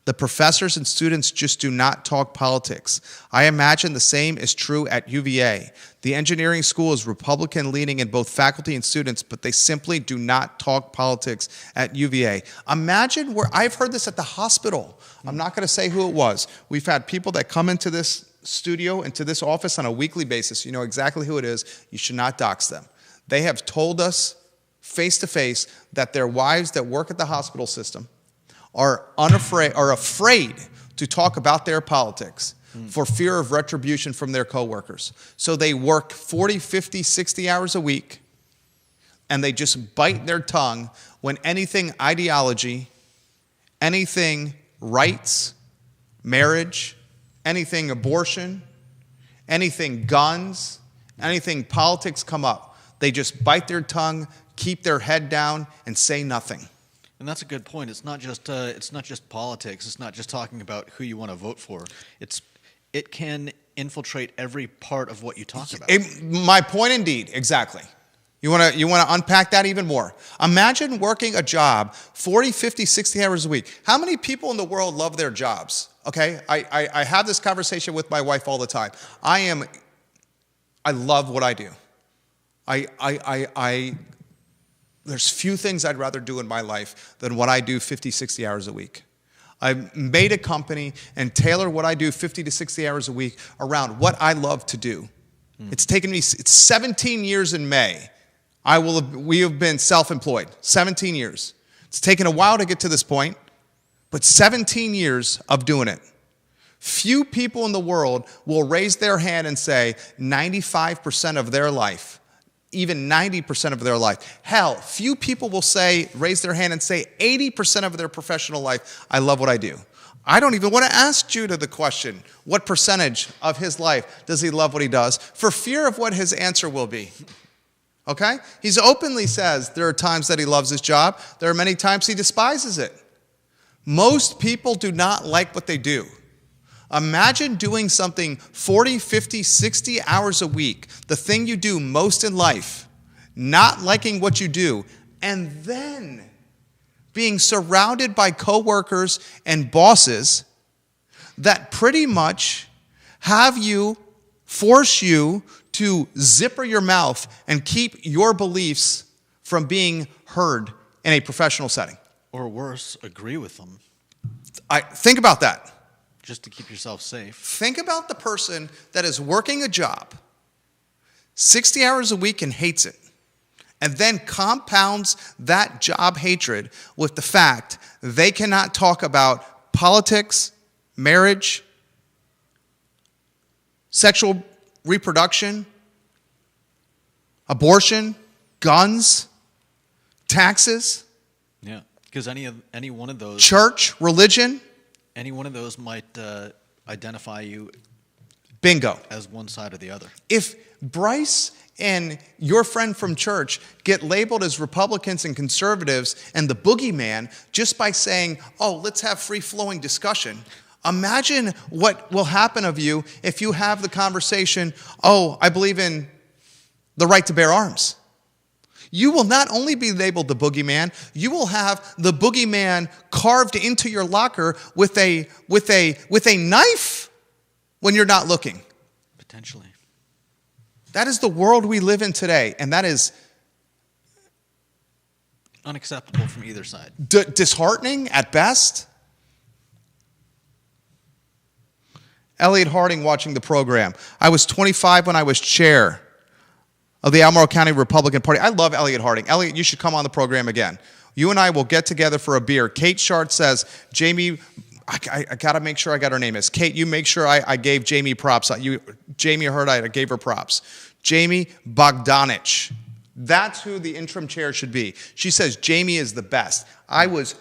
Speaker 1: the professors and students just do not talk politics. I imagine the same is true at UVA. The engineering school is Republican-leaning in both faculty and students, but they simply do not talk politics at UVA. Imagine where I've heard this at the hospital. I'm not going to say who it was. We've had people that come into this studio, into this office on a weekly basis. You know exactly who it is. You should not dox them. They have told us face-to-face that their wives that work at the hospital system are afraid to talk about their politics for fear of retribution from their coworkers. So they work 40, 50, 60 hours a week, and they just bite their tongue when anything ideology, anything rights, marriage, anything abortion, anything guns, anything politics come up. They just bite their tongue, keep their head down, and say nothing.
Speaker 2: And that's a good point. It's not just politics. It's not just talking about who you want to vote for. It can infiltrate every part of what you talk about.
Speaker 1: My point indeed, exactly. You want to unpack that even more. Imagine working a job 40, 50, 60 hours a week. How many people in the world love their jobs? Okay, I have this conversation with my wife all the time. I am I love what I do. There's few things I'd rather do in my life than what I do 50, 60 hours a week. I've made a company and tailor what I do 50 to 60 hours a week around what I love to do. It's taken me, it's 17 years in May. We have been self-employed, 17 years. It's taken a while to get to this point, but 17 years of doing it. Few people in the world will raise their hand and say 95% of their life, even 90% of their life. Hell, few people will raise their hand and say 80% of their professional life, I love what I do. I don't even want to ask Judah the question, what percentage of his life does he love what he does, for fear of what his answer will be. Okay? He's openly says there are times that he loves his job. There are many times he despises it. Most people do not like what they do. Imagine doing something 40, 50, 60 hours a week, the thing you do most in life, not liking what you do, and then being surrounded by coworkers and bosses that pretty much force you to zipper your mouth and keep your beliefs from being heard in a professional setting.
Speaker 2: Or worse, agree with them.
Speaker 1: Think about that.
Speaker 2: Just to keep yourself safe.
Speaker 1: Think about the person that is working a job 60 hours a week and hates it, and then compounds that job hatred with the fact they cannot talk about politics, marriage, sexual reproduction, abortion, guns, taxes.
Speaker 2: Yeah, because any one of those,
Speaker 1: church, religion,
Speaker 2: any one of those might identify you,
Speaker 1: bingo,
Speaker 2: as one side or the other.
Speaker 1: If Bryce and your friend from church get labeled as Republicans and conservatives and the boogeyman just by saying, oh, let's have free-flowing discussion, imagine what will happen of you if you have the conversation, oh, I believe in the right to bear arms. You will not only be labeled the boogeyman, you will have the boogeyman carved into your locker with a knife when you're not looking.
Speaker 2: Potentially.
Speaker 1: That is the world we live in today, and that is
Speaker 2: unacceptable from either side.
Speaker 1: Disheartening at best. Elliot Harding watching the program. I was 25 when I was chair of the Albemarle County Republican Party. I love Elliot Harding. Elliot, you should come on the program again. You and I will get together for a beer. Kate Shart says, Jamie, I got to make sure I got her name is. Kate, you make sure I gave Jamie props. Jamie heard I gave her props. Jamie Bogdanich. That's who the interim chair should be. She says Jamie is the best. I was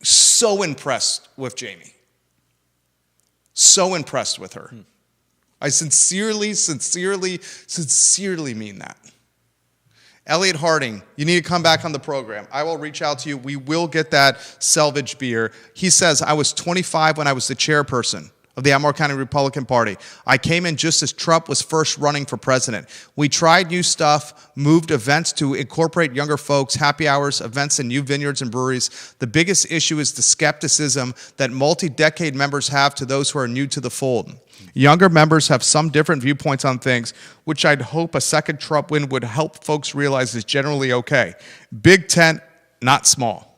Speaker 1: so impressed with Jamie. So impressed with her. I sincerely mean that. Elliot Harding, you need to come back on the program. I will reach out to you. We will get that salvage beer. He says, I was 25 when I was the chairperson of the Albemarle County Republican Party. I came in just as Trump was first running for president. We tried new stuff, moved events to incorporate younger folks, happy hours, events in new vineyards and breweries. The biggest issue is the skepticism that multi-decade members have to those who are new to the fold. Younger members have some different viewpoints on things, which I'd hope a second Trump win would help folks realize is generally okay. Big tent, not small.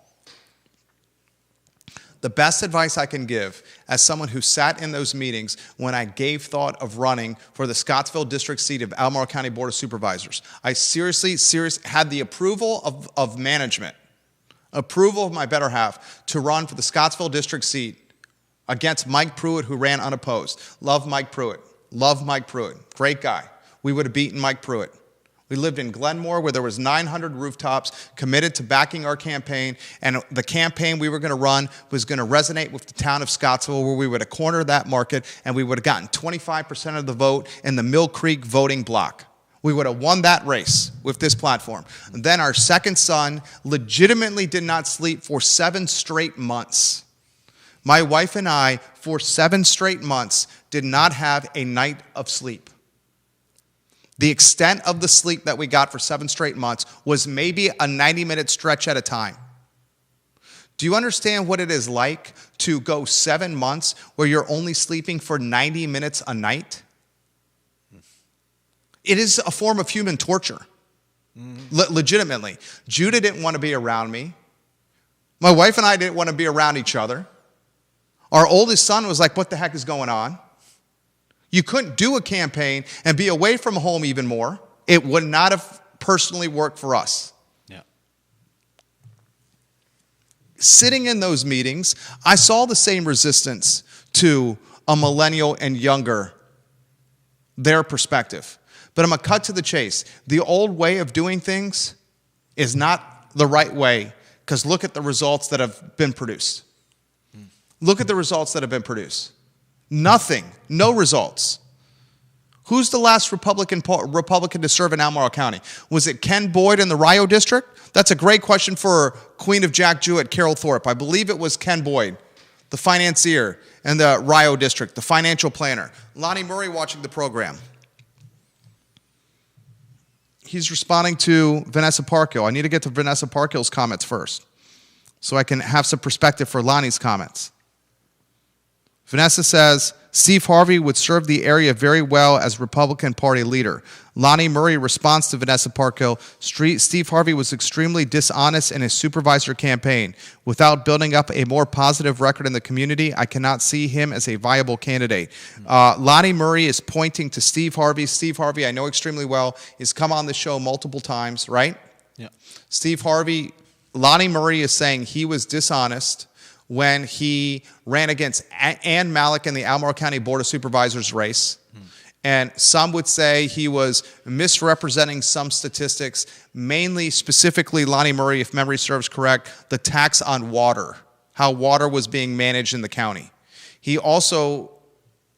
Speaker 1: The best advice I can give as someone who sat in those meetings when I gave thought of running for the Scottsville district seat of Albemarle County Board of Supervisors, I seriously had the approval of management, approval of my better half to run for the Scottsville district seat against Mike Pruitt, who ran unopposed. Love Mike Pruitt. Love Mike Pruitt. Great guy. We would have beaten Mike Pruitt. We lived in Glenmore where there was 900 rooftops committed to backing our campaign, and the campaign we were going to run was going to resonate with the town of Scottsville, where we would have cornered that market and we would have gotten 25% of the vote in the Mill Creek voting block. We would have won that race with this platform. And then our second son legitimately did not sleep for 7 straight months. My wife and I, for 7 straight months, did not have a night of sleep. The extent of the sleep that we got for 7 straight months was maybe a 90-minute stretch at a time. Do you understand what it is like to go 7 months where you're only sleeping for 90 minutes a night? it is a form of human torture. Legitimately. Judah didn't want to be around me. My wife and I didn't want to be around each other. Our oldest son was like, what the heck is going on? You couldn't do a campaign and be away from home even more. It would not have personally worked for us.
Speaker 2: Yeah.
Speaker 1: Sitting in those meetings, I saw the same resistance to a millennial and younger, their perspective. But I'm going to cut to the chase. The old way of doing things is not the right way, because look at the results that have been produced. Look at the results that have been produced. Nothing. No results. Who's the last Republican to serve in Albemarle County? Was it Ken Boyd in the Rio District? That's a great question for Queen of Jack Jewett, Carol Thorpe. I believe it was Ken Boyd, the financier in the Rio District, the financial planner. Lonnie Murray watching the program. He's responding to Vanessa Parkhill. I need to get to Vanessa Parkhill's comments first so I can have some perspective for Lonnie's comments. Vanessa says, Steve Harvey would serve the area very well as Republican Party leader. Lonnie Murray responds to Vanessa Parkhill, Steve Harvey was extremely dishonest in his supervisor campaign. Without building up a more positive record in the community, I cannot see him as a viable candidate. Lonnie Murray is pointing to Steve Harvey. Steve Harvey, I know extremely well. He's come on the show multiple times, right?
Speaker 2: Yeah.
Speaker 1: Steve Harvey, Lonnie Murray is saying he was dishonest when he ran against Ann Malik in the Albemarle County Board of Supervisors race. And some would say he was misrepresenting some statistics, mainly, specifically, Lonnie Murray, if memory serves correct, the tax on water, how water was being managed in the county. He also,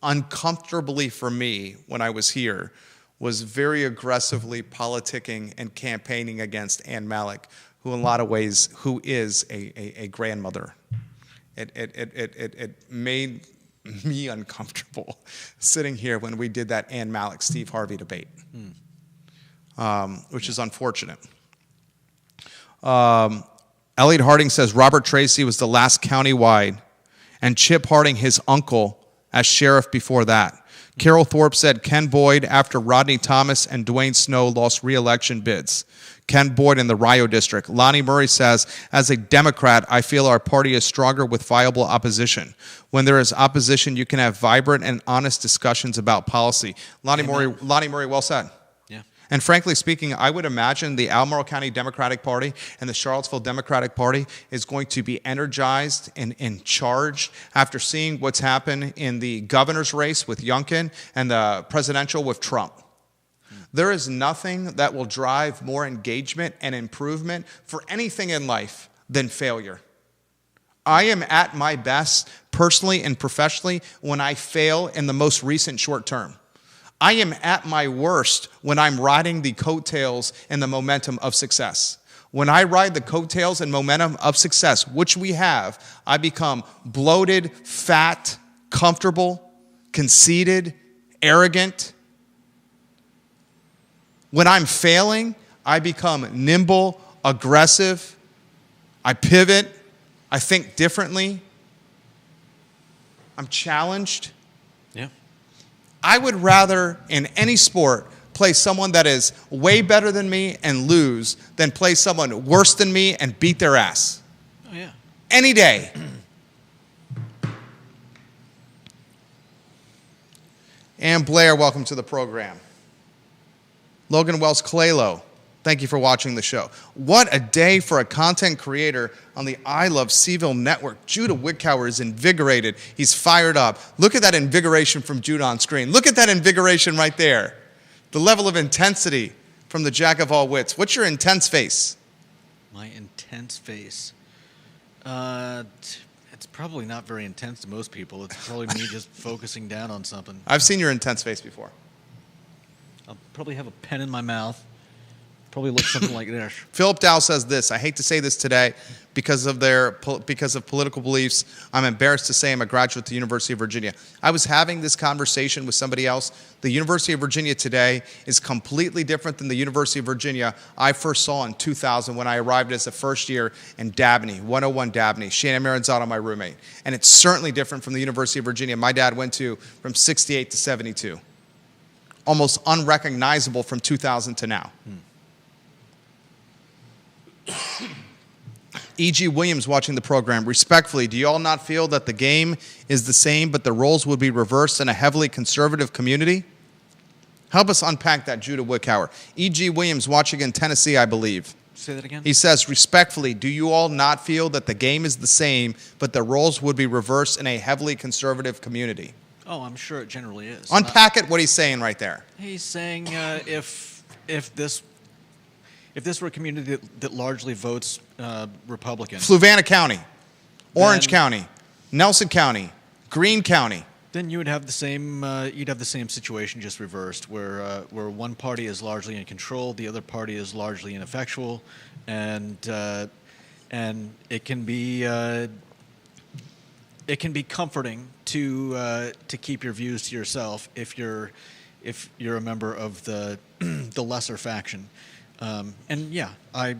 Speaker 1: uncomfortably for me when I was here, was very aggressively politicking and campaigning against Ann Malik, who in a lot of ways, who is a grandmother. It made me uncomfortable sitting here when we did that Ann Malik Steve Harvey debate, which is unfortunate. Elliot Harding says Robert Tracy was the last countywide, and Chip Harding his uncle as sheriff before that. Carol Thorpe said Ken Boyd after Rodney Thomas and Dwayne Snow lost re-election bids. Ken Boyd in the Rio District. Lonnie Murray says, as a Democrat, I feel our party is stronger with viable opposition. When there is opposition, you can have vibrant and honest discussions about policy. Lonnie Murray, well said.
Speaker 2: Yeah.
Speaker 1: And frankly speaking, I would imagine the Albemarle County Democratic Party and the Charlottesville Democratic Party is going to be energized and charged after seeing what's happened in the governor's race with Youngkin and the presidential with Trump. There is nothing that will drive more engagement and improvement for anything in life than failure. I am at my best personally and professionally when I fail in the most recent short term. I am at my worst when I'm riding the coattails and the momentum of success. When I ride the coattails and momentum of success, which we have, I become bloated, fat, comfortable, conceited, arrogant. When I'm failing, I become nimble, aggressive. I pivot. I think differently. I'm challenged.
Speaker 2: Yeah.
Speaker 1: I would rather, in any sport, play someone that is way better than me and lose than play someone worse than me and beat their ass.
Speaker 2: Oh, yeah.
Speaker 1: Any day. Ann Blair, welcome to the program. Logan Wells Calelo, thank you for watching the show. What a day for a content creator on the I Love CVille network. Judah Wickower is invigorated. He's fired up. Look at that invigoration from Judah on screen. Look at that invigoration right there. The level of intensity from the jack of all wits. What's your intense face?
Speaker 2: My intense face. It's probably not very intense to most people. It's probably me just focusing down on something.
Speaker 1: I've seen your intense face before.
Speaker 2: I'll probably have a pen in my mouth. Probably look something like this.
Speaker 1: Philip Dow says this, I hate to say this today because of political beliefs. I'm embarrassed to say I'm a graduate of the University of Virginia. I was having this conversation with somebody else. The University of Virginia today is completely different than the University of Virginia I first saw in 2000 when I arrived as a first year in Dabney, 101 Dabney. Shannon Maranzano, my roommate. And it's certainly different from the University of Virginia my dad went to from 68 to 72. almost unrecognizable from 2000 to now. E.G. Williams watching the program. Respectfully, do you all not feel that the game is the same, but the roles would be reversed in a heavily conservative community? Help us unpack that, Judah Wickower. E.G. Williams watching in Tennessee, I believe.
Speaker 2: Say that again?
Speaker 1: He says, respectfully, do you all not feel that the game is the same, but the roles would be reversed in a heavily conservative community?
Speaker 2: Oh, I'm sure it generally is.
Speaker 1: Unpack it, what he's saying right there.
Speaker 2: He's saying if this were a community that largely votes Republican,
Speaker 1: Fluvanna County, Orange County, Nelson County, Greene County.
Speaker 2: then you would have the same situation, just reversed, where one party is largely in control, the other party is largely ineffectual, and it can be comforting to keep your views to yourself if you're a member of the the lesser faction. And yeah, I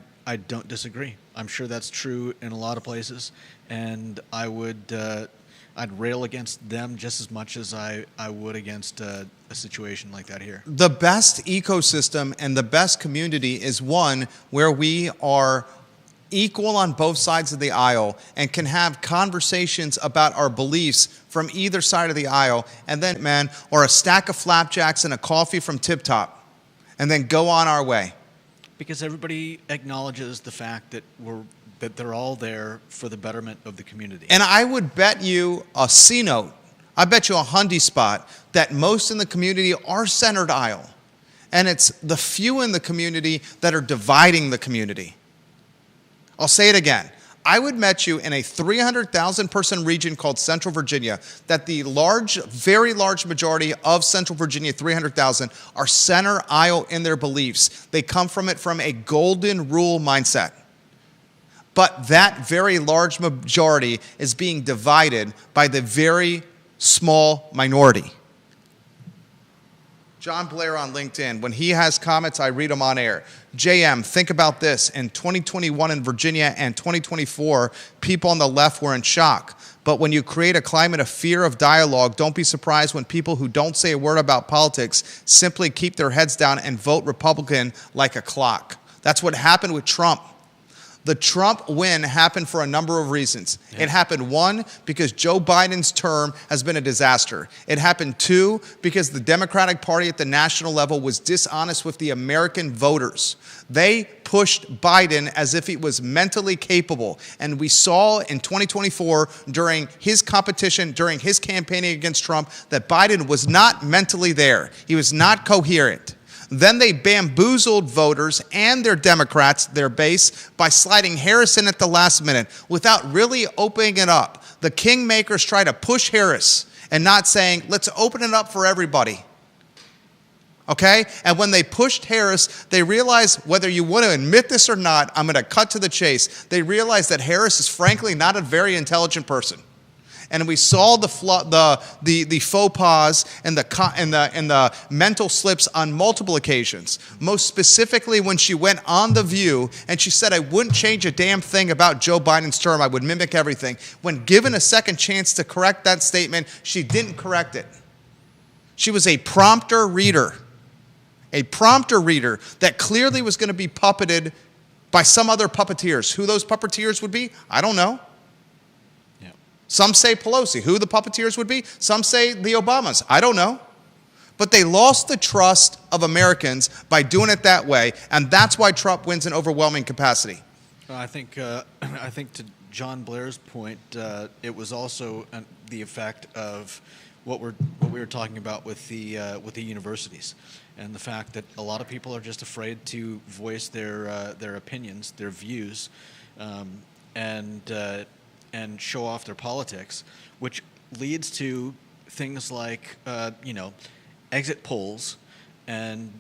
Speaker 2: don't disagree. I'm sure that's true in a lot of places, and I'd rail against them just as much as I would against a situation like that here.
Speaker 1: The best ecosystem and the best community is one where we are equal on both sides of the aisle and can have conversations about our beliefs from either side of the aisle, and then, or a stack of flapjacks and a coffee from Tip Top, and then go on our way.
Speaker 2: Because everybody acknowledges the fact that they're all there for the betterment of the community.
Speaker 1: And I would bet you a C-note, I bet you a Hyundai spot, that most in the community are centered aisle. And it's the few in the community that are dividing the community. I'll say it again. I would bet you in a 300,000 person region called Central Virginia that the very large majority of Central Virginia, 300,000, are center aisle in their beliefs. They come from it from a golden rule mindset. But that very large majority is being divided by the very small minority. John Blair on LinkedIn, when he has comments, I read them on air. JM, think about this. In 2021 in Virginia and 2024, people on the left were in shock. But when you create a climate of fear of dialogue, don't be surprised when people who don't say a word about politics simply keep their heads down and vote Republican like a clock. That's what happened with Trump. The Trump win happened for a number of reasons. Yeah. It happened, one, because Joe Biden's term has been a disaster. It happened, two, because the Democratic Party at the national level was dishonest with the American voters. They pushed Biden as if he was mentally capable. And we saw in 2024, during his competition, during his campaigning against Trump, that Biden was not mentally there. He was not coherent. Then they bamboozled voters and their Democrats, their base, by sliding Harris in at the last minute without really opening it up. The kingmakers try to push Harris and not saying, let's open it up for everybody. Okay? And when they pushed Harris, they realized, whether you want to admit this or not, I'm going to cut to the chase. They realized that Harris is frankly not a very intelligent person. And we saw the faux pas and the mental slips on multiple occasions. Most specifically when she went on The View and she said, I wouldn't change a damn thing about Joe Biden's term. I would mimic everything. When given a second chance to correct that statement, she didn't correct it. She was a prompter reader. A prompter reader that clearly was going to be puppeted by some other puppeteers. Who those puppeteers would be, I don't know. Some say Pelosi. Who the puppeteers would be? Some say the Obamas. I don't know. But they lost the trust of Americans by doing it that way, and that's why Trump wins in overwhelming capacity.
Speaker 2: I think to John Blair's point, it was also the effect of what we were talking about with the universities, and the fact that a lot of people are just afraid to voice their opinions, their views, and show off their politics, which leads to things like exit polls and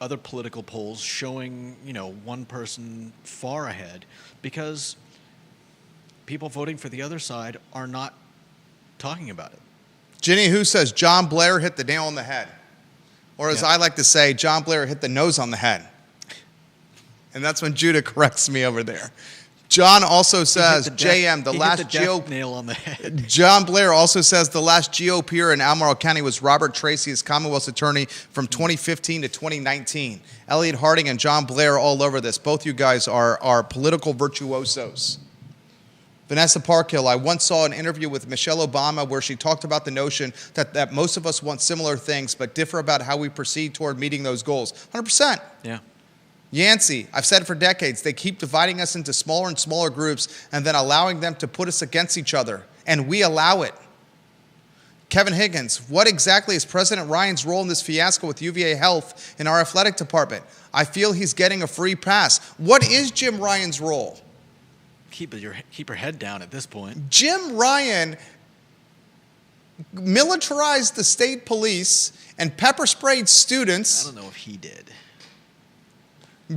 Speaker 2: other political polls showing one person far ahead because people voting for the other side are not talking about it.
Speaker 1: Ginny Who says John Blair hit the nail on the head, or as I like to say, John Blair hit the nose on the head. And that's when Judah corrects me over there. John also
Speaker 2: He
Speaker 1: says,
Speaker 2: hit the death-
Speaker 1: JM, the
Speaker 2: he
Speaker 1: last
Speaker 2: hit the death
Speaker 1: GOP.
Speaker 2: nail on the head.
Speaker 1: John Blair also says the last GOPer in Albemarle County was Robert Tracy, as Commonwealth's attorney from 2015 to 2019. Elliot Harding and John Blair are all over this. Both you guys are political virtuosos. Vanessa Parkhill, I once saw an interview with Michelle Obama where she talked about the notion that most of us want similar things but differ about how we proceed toward meeting those goals. 100%.
Speaker 2: Yeah.
Speaker 1: Yancey, I've said for decades, they keep dividing us into smaller and smaller groups and then allowing them to put us against each other, and we allow it. Kevin Higgins, what exactly is President Ryan's role in this fiasco with UVA Health in our athletic department? I feel he's getting a free pass. What is Jim Ryan's role?
Speaker 2: Keep your head down at this point.
Speaker 1: Jim Ryan militarized the state police and pepper sprayed students.
Speaker 2: I don't know if he did.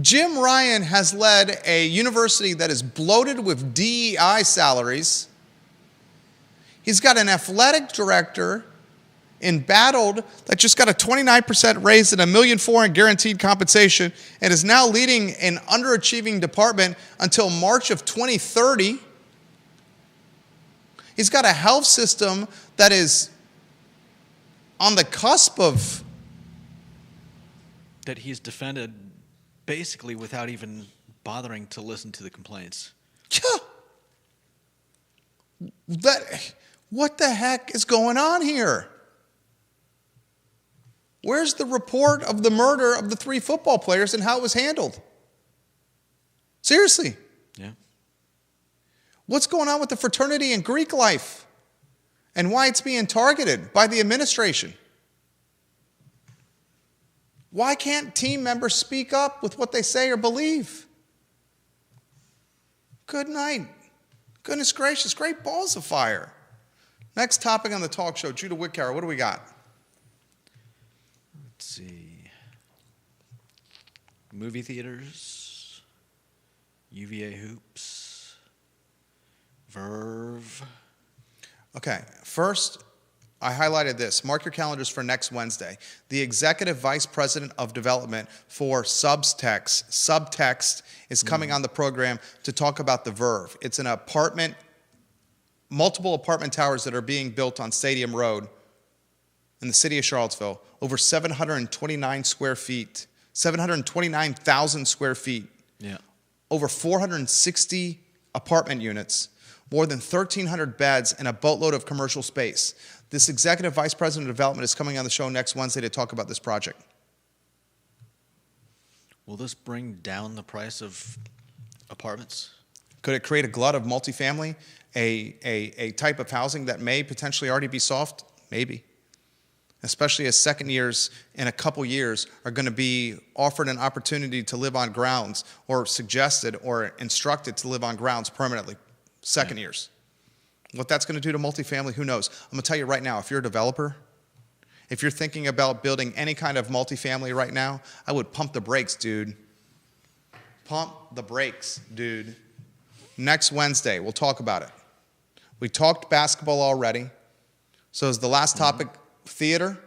Speaker 1: Jim Ryan has led a university that is bloated with DEI salaries. He's got an athletic director embattled that just got a 29% raise and $1.4 million in guaranteed compensation and is now leading an underachieving department until March of 2030. He's got a health system that is on the cusp of...
Speaker 2: That he's defended basically without even bothering to listen to the complaints.
Speaker 1: What the heck is going on here? Where's the report of the murder of the 3 football players and how it was handled? Seriously.
Speaker 2: Yeah.
Speaker 1: What's going on with the fraternity and Greek life? And why it's being targeted by the administration? Why can't team members speak up with what they say or believe? Good night. Goodness gracious, great balls of fire. Next topic on the talk show, Judah Whitcower, what do we got?
Speaker 2: Let's see. Movie theaters, UVA hoops, Verve.
Speaker 1: Okay, first, I highlighted this. Mark your calendars for next Wednesday. The Executive Vice President of Development for Subtext is coming on the program to talk about the Verve. It's an multiple apartment towers that are being built on Stadium Road in the city of Charlottesville, over 729 square feet, 729,000 square feet,
Speaker 2: Yeah.
Speaker 1: over 460 apartment units, more than 1,300 beds, and a boatload of commercial space. This Executive Vice President of Development is coming on the show next Wednesday to talk about this project.
Speaker 2: Will this bring down the price of apartments?
Speaker 1: Could it create a glut of multifamily, a type of housing that may potentially already be soft? Maybe. Especially as second years in a couple years are going to be offered an opportunity to live on grounds or suggested or instructed to live on grounds permanently. Second years. What that's going to do to multifamily, who knows? I'm going to tell you right now, if you're a developer, if you're thinking about building any kind of multifamily right now, I would pump the brakes, dude. Pump the brakes, dude. Next Wednesday, we'll talk about it. We talked basketball already. So is the last topic theater?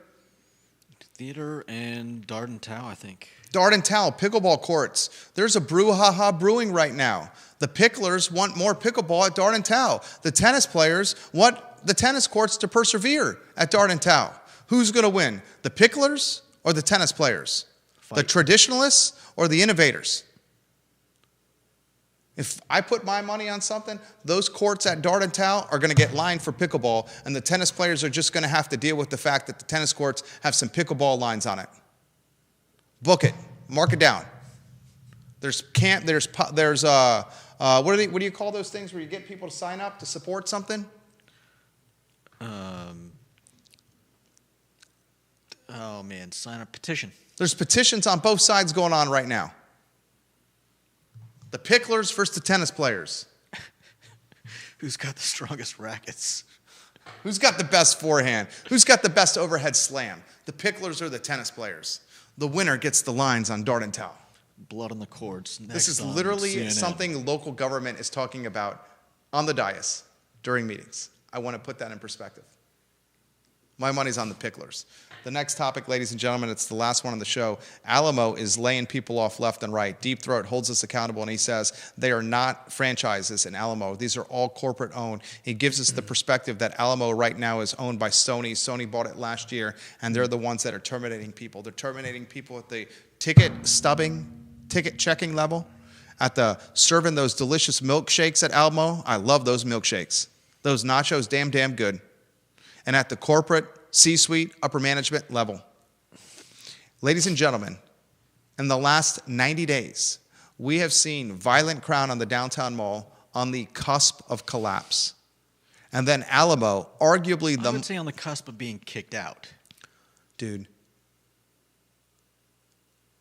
Speaker 2: Theater and Darden Tao, I think.
Speaker 1: Darden Tao, pickleball courts. There's a brouhaha brewing right now. The picklers want more pickleball at Darden Tao. The tennis players want the tennis courts to persevere at Darden Tao. Who's going to win? The picklers or the tennis players?
Speaker 2: Fight.
Speaker 1: The traditionalists or the innovators? If I put my money on something, those courts at Darden Tao are going to get lined for pickleball, and the tennis players are just going to have to deal with the fact that the tennis courts have some pickleball lines on it. Book it. Mark it down. What do you call those things where you get people to sign up to support something?
Speaker 2: Oh man, sign a petition.
Speaker 1: There's petitions on both sides going on right now. The picklers versus the tennis players.
Speaker 2: Who's got the strongest rackets?
Speaker 1: Who's got the best forehand? Who's got the best overhead slam? The picklers or the tennis players? The winner gets the lines on Darden Tao.
Speaker 2: Blood on the courts.
Speaker 1: This is literally
Speaker 2: CNN.
Speaker 1: something local government is talking about on the dais during meetings. I want to put that in perspective. My money's on the picklers. The next topic, ladies and gentlemen, it's the last one on the show. Alamo is laying people off left and right. Deep Throat holds us accountable, and he says they are not franchises in Alamo. These are all corporate owned. He gives us the perspective that Alamo right now is owned by Sony. Sony bought it last year, and they're the ones that are terminating people. They're terminating people at the ticket checking level, at the serving those delicious milkshakes at Alamo. I love those milkshakes. Those nachos, damn good. And at the corporate C-suite, upper management level. Ladies and gentlemen, in the last 90 days, we have seen Violent Crown on the downtown mall on the cusp of collapse. And then Alamo, arguably
Speaker 2: I would say on the cusp of being kicked out.
Speaker 1: Dude,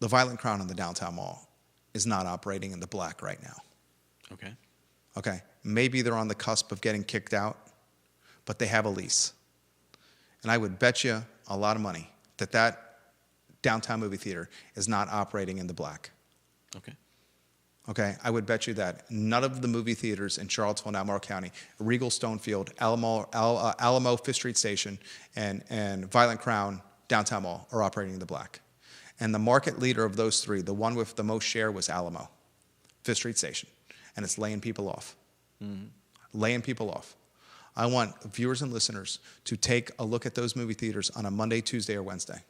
Speaker 1: the Violent Crown on the downtown mall is not operating in the black right now. Okay. Maybe they're on the cusp of getting kicked out, but they have a lease. And I would bet you a lot of money that that downtown movie theater is not operating in the black. Okay, I would bet you that none of the movie theaters in Charlottesville and Albemarle County, Regal Stonefield, Alamo Fifth Street Station, and Violent Crown downtown mall are operating in the black. And the market leader of those three, the one with the most share, was Alamo Fifth Street Station. And it's laying people off. Laying people off. I want viewers and listeners to take a look at those movie theaters on a Monday, Tuesday, or Wednesday.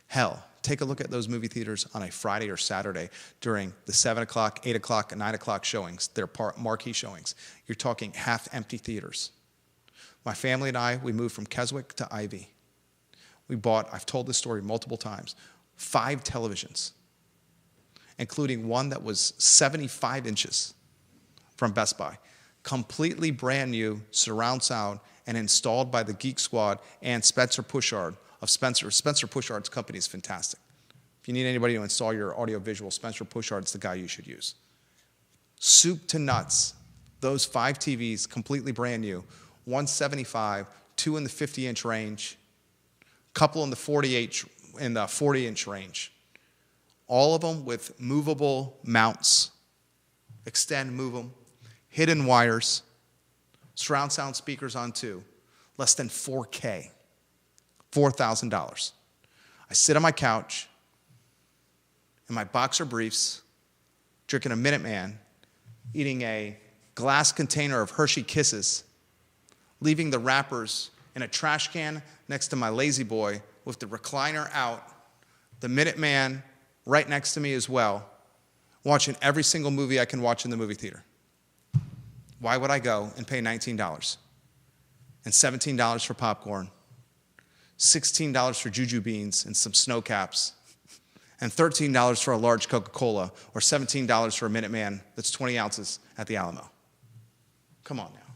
Speaker 1: Hell, take a look at those movie theaters on a Friday or Saturday during the 7 o'clock, 8 o'clock, and 9 o'clock showings. They're marquee showings. You're talking half-empty theaters. My family and I, we moved from Keswick to Ivy. We bought, I've told this story multiple times, 5 televisions, including one that was 75 inches from Best Buy. Completely brand new surround sound and installed by the Geek Squad and Spencer Pushard of Spencer. Spencer Pushard's company is fantastic. If you need anybody to install your audio-visual, Spencer Pushard's the guy you should use. Soup to nuts, those 5 TVs, completely brand new, 175, 2 in the 50-inch range, couple in the 40-inch range. All of them with movable mounts. Extend, move them. Hidden wires, surround sound speakers on 2, less than $4,000, $4,000. I sit on my couch in my boxer briefs, drinking a Minuteman, eating a glass container of Hershey Kisses, leaving the wrappers in a trash can next to my Lazy Boy with the recliner out, the Minuteman right next to me as well, watching every single movie I can watch in the movie theater. Why would I go and pay $19 and $17 for popcorn, $16 for Juju beans and some snow caps, and $13 for a large Coca-Cola, or $17 for a Minuteman that's 20 ounces at the Alamo? Come on now.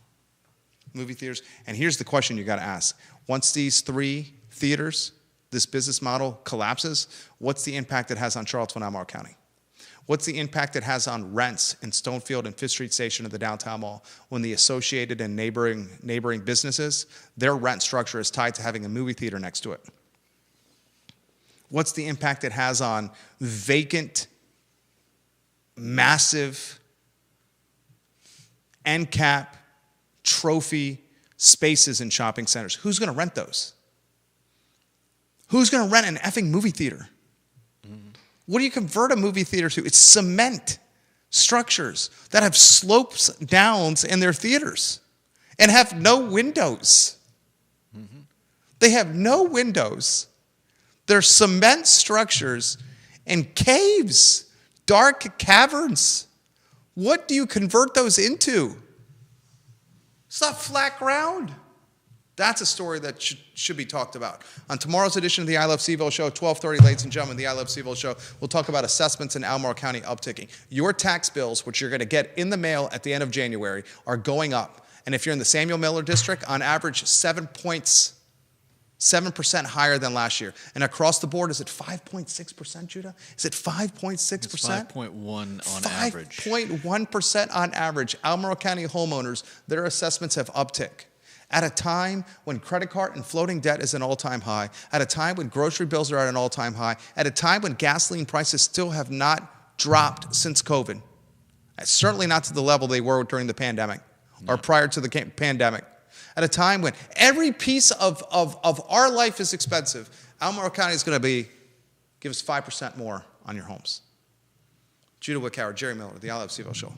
Speaker 1: Movie theaters. And here's the question you got to ask. Once these 3 theaters, this business model collapses, what's the impact it has on Charlottesville and Albemarle County? What's the impact it has on rents in Stonefield and Fifth Street Station of the downtown mall when the associated and neighboring businesses, their rent structure is tied to having a movie theater next to it? What's the impact it has on vacant, massive, end cap, trophy spaces in shopping centers? Who's going to rent those? Who's going to rent an effing movie theater? What do you convert a movie theater to? It's cement structures that have slopes downs in their theaters and have no windows. They have no windows. They're cement structures and caves, dark caverns. What do you convert those into? It's not flat ground. That's a story that should be talked about. On tomorrow's edition of the I Love CVille show, 12:30, ladies and gentlemen, the I Love CVille show, we'll talk about assessments in Albemarle County upticking. Your tax bills, which you're going to get in the mail at the end of January, are going up. And if you're in the Samuel Miller District, on average, 7% higher than last year. And across the board, is it 5.6%, Judah? Is it 5.6%?
Speaker 2: It's 5.1 on average.
Speaker 1: 5.1% on average. Albemarle County homeowners, their assessments have uptick. At a time when credit card and floating debt is an all-time high, at a time when grocery bills are at an all-time high, at a time when gasoline prices still have not dropped since COVID, certainly not to the level they were during the pandemic or prior to the pandemic, at a time when every piece of our life is expensive, Albemarle County is going to give us 5% more on your homes. Judah Wickower, Jerry Miller, the I Love CVille Show.